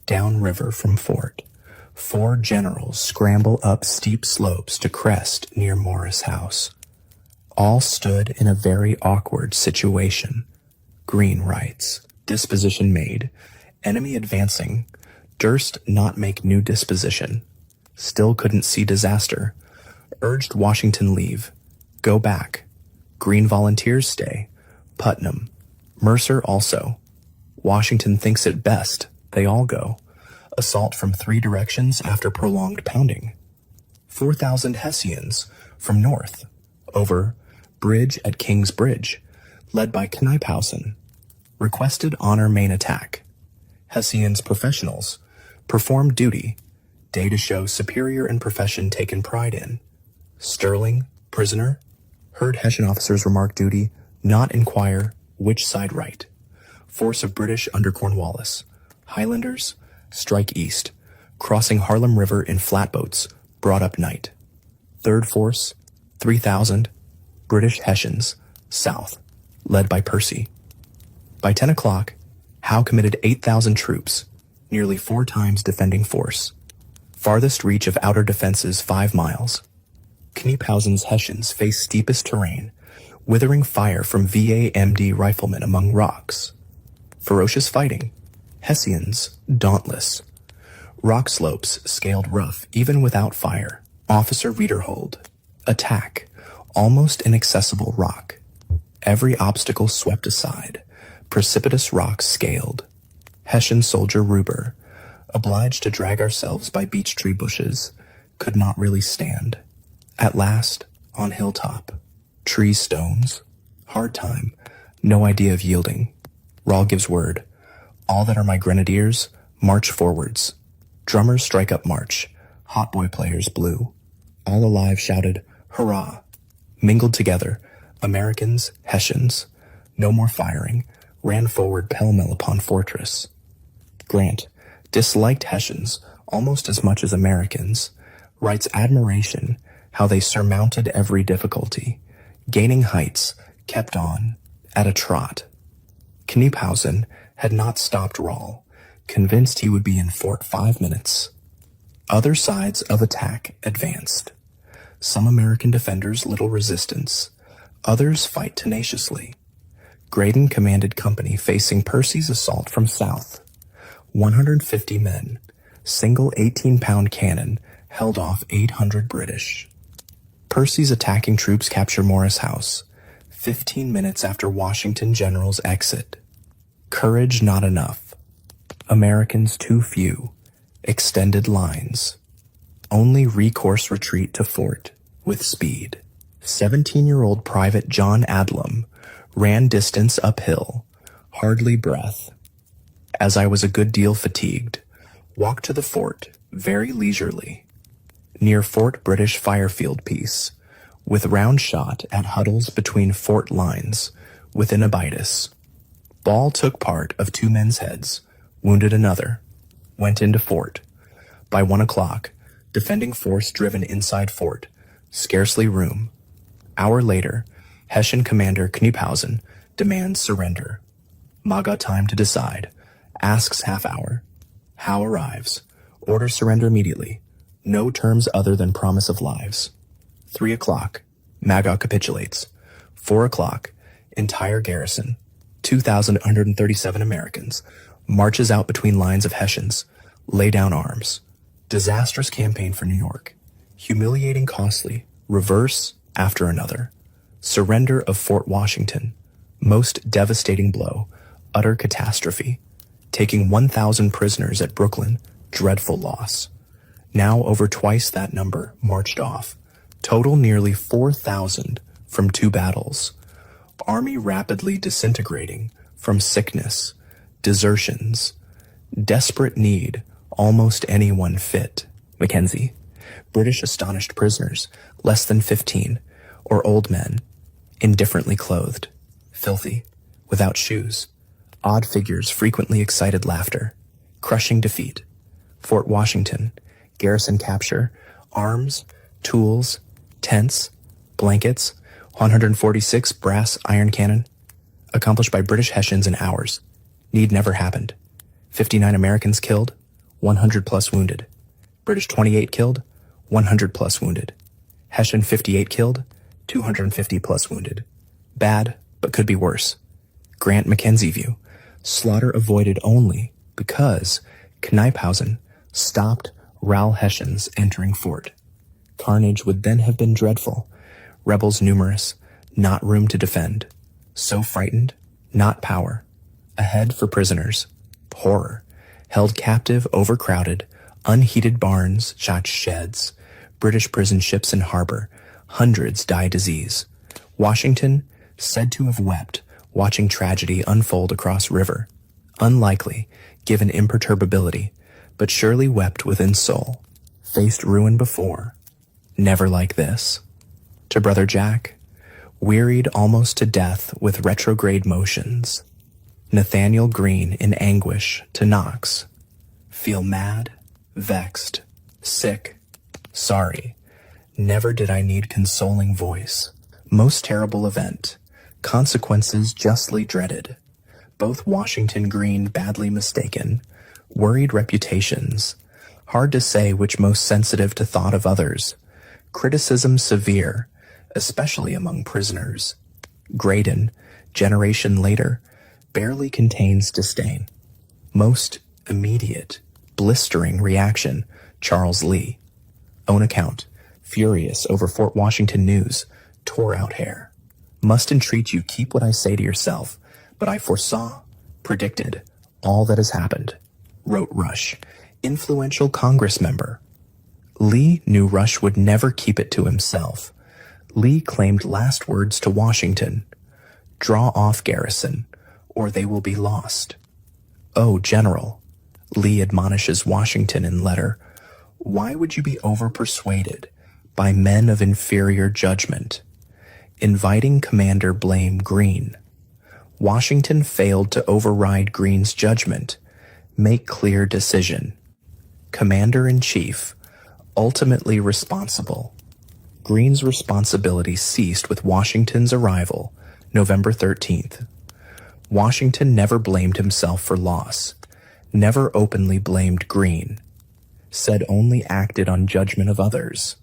downriver from fort. 4 generals scramble up steep slopes to crest near Morris House. All stood in a very awkward situation. Greene writes, disposition made. Enemy advancing. Durst not make new disposition. Still couldn't see disaster. Urged Washington leave. Go back. Greene volunteers stay. Putnam. Mercer also. Washington thinks it best. They all go. Assault from 3 directions after prolonged pounding. 4,000 Hessians from north. Over bridge at King's Bridge, led by Knyphausen. Requested honor main attack. Hessians professionals. Performed duty. Day to show superior in profession taken pride in. Sterling, prisoner. Heard Hessian officers remark duty, not inquire which side right. Force of British under Cornwallis. Highlanders, strike east. Crossing Harlem River in flatboats, brought up night. Third force, 3,000. British Hessians, south, led by Percy. By 10 o'clock, Howe committed 8,000 troops, nearly 4 times defending force. Farthest reach of outer defenses 5 miles. Knyphausen's Hessians face steepest terrain, withering fire from VAMD riflemen among rocks. Ferocious fighting. Hessians, dauntless. Rock slopes scaled rough even without fire. Officer Riederhold. Attack. Almost inaccessible rock. Every obstacle swept aside. Precipitous rocks scaled. Hessian soldier Ruber. Obliged to drag ourselves by beech tree bushes. Could not really stand. At last, on hilltop. Tree stones. Hard time. No idea of yielding. Rahl gives word. All that are my grenadiers, march forwards. Drummers strike up march. Hautboy players blew. All alive shouted, hurrah! Mingled together, Americans, Hessians. No more firing. Ran forward pell-mell upon fortress. Grant disliked Hessians almost as much as Americans. Writes admiration how they surmounted every difficulty. Gaining heights, kept on, at a trot. Knyphausen had not stopped Rahl, convinced he would be in fort 5 minutes. Other sides of attack advanced. Some American defenders little resistance. Others fight tenaciously. Graydon commanded company facing Percy's assault from south. 150 men, single 18-pound cannon, held off 800 British. Percy's attacking troops capture Morris House, 15 minutes after Washington general's exit. Courage not enough. Americans too few. Extended lines. Only recourse retreat to fort, with speed. 17-year-old Private John Adlam ran distance uphill, hardly breath. As I was a good deal fatigued, walked to the fort, very leisurely. Near Fort British Firefield piece, with round shot at huddles between fort lines, within Abitus. Ball took part of 2 men's heads, wounded another, went into fort. By 1 o'clock, defending force driven inside fort, scarcely room. Hour later, Hessian commander Knyphausen demands surrender. Maga time to decide, asks half hour. Howe arrives, orders surrender immediately, no terms other than promise of lives. 3 o'clock, Maga capitulates. 4 o'clock, entire garrison, 2,137 Americans, marches out between lines of Hessians, lay down arms. Disastrous campaign for New York. Humiliating, costly, reverse after another. Surrender of Fort Washington. Most devastating blow. Utter catastrophe. Taking 1,000 prisoners at Brooklyn. Dreadful loss. Now over twice that number marched off. Total nearly 4,000 from 2 battles. Army rapidly disintegrating from sickness, desertions, desperate need, almost anyone fit. Mackenzie. British astonished prisoners, less than 15, or old men, indifferently clothed, filthy, without shoes. Odd figures, frequently excited laughter. Crushing defeat. Fort Washington, garrison capture, Arms, tools, tents, blankets, 146 brass iron cannon, accomplished by British Hessians in hours. Need never happened. 59 Americans killed, 100 plus wounded. British 28 killed, 100 plus wounded. Hessian 58 killed, 250 plus wounded. Bad, but could be worse. Grant Mackenzie view. Slaughter avoided only because Knyphausen stopped Ral Hessians entering fort. Carnage would then have been dreadful. Rebels numerous, not room to defend. So frightened, not power. Ahead for prisoners. Horror. Held captive, overcrowded, unheated barns, shot sheds. British prison ships in harbor. Hundreds die disease. Washington, said to have wept, watching tragedy unfold across river. Unlikely, given imperturbability, but surely wept within soul. Faced ruin before. Never like this. To Brother Jack, wearied almost to death with retrograde motions. Nathaniel Greene in anguish to Knox. Feel mad, vexed, sick, sorry. Never did I need consoling voice. Most terrible event. Consequences justly dreaded. Both Washington Greene badly mistaken. Worried reputations. Hard to say which most sensitive to thought of others. Criticism severe, especially among prisoners. Graydon, generation later, barely contains disdain. Most immediate, blistering reaction, Charles Lee. Own account, furious over Fort Washington news, tore out hair. Must entreat you keep what I say to yourself, but I foresaw, predicted, all that has happened, wrote Rush, influential Congress member. Lee knew Rush would never keep it to himself. Lee claimed last words to Washington. Draw off garrison, or they will be lost. Oh, General, Lee admonishes Washington in letter, why would you be over-persuaded by men of inferior judgment? Inviting Commander blame Greene. Washington failed to override Greene's judgment. Make clear decision. Commander-in-Chief, ultimately responsible. Greene's responsibility ceased with Washington's arrival, November 13th. Washington never blamed himself for loss, never openly blamed Greene, said only acted on judgment of others.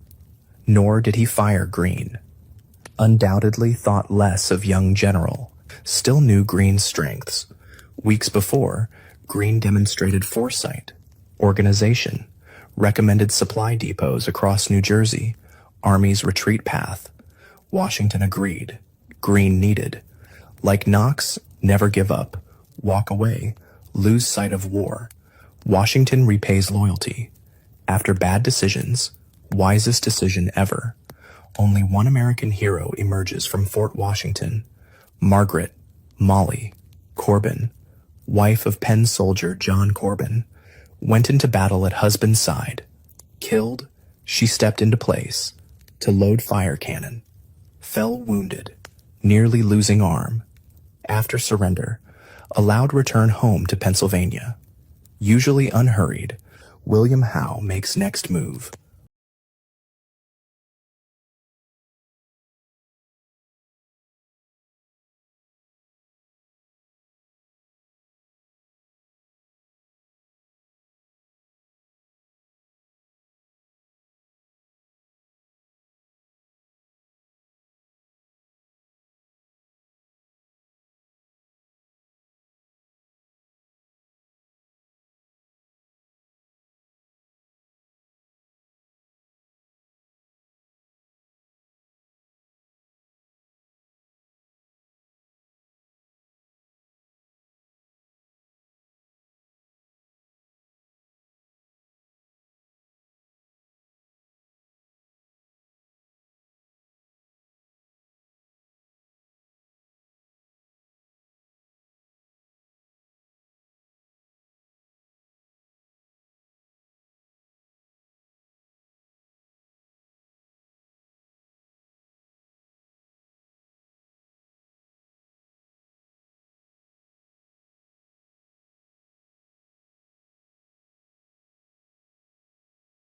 Nor did he fire Greene. Undoubtedly thought less of young general, still knew Greene's strengths. Weeks before, Greene demonstrated foresight, organization, recommended supply depots across New Jersey, Army's retreat path. Washington agreed. Greene needed. Like Knox, never give up, walk away, lose sight of war. Washington repays loyalty. After bad decisions, wisest decision ever. Only one American hero emerges from Fort Washington. Margaret, Molly, Corbin, wife of Penn soldier John Corbin, went into battle at husband's side. Killed, she stepped into place to load fire cannon. Fell wounded, nearly losing arm. After surrender, allowed return home to Pennsylvania. Usually unhurried, William Howe makes next move.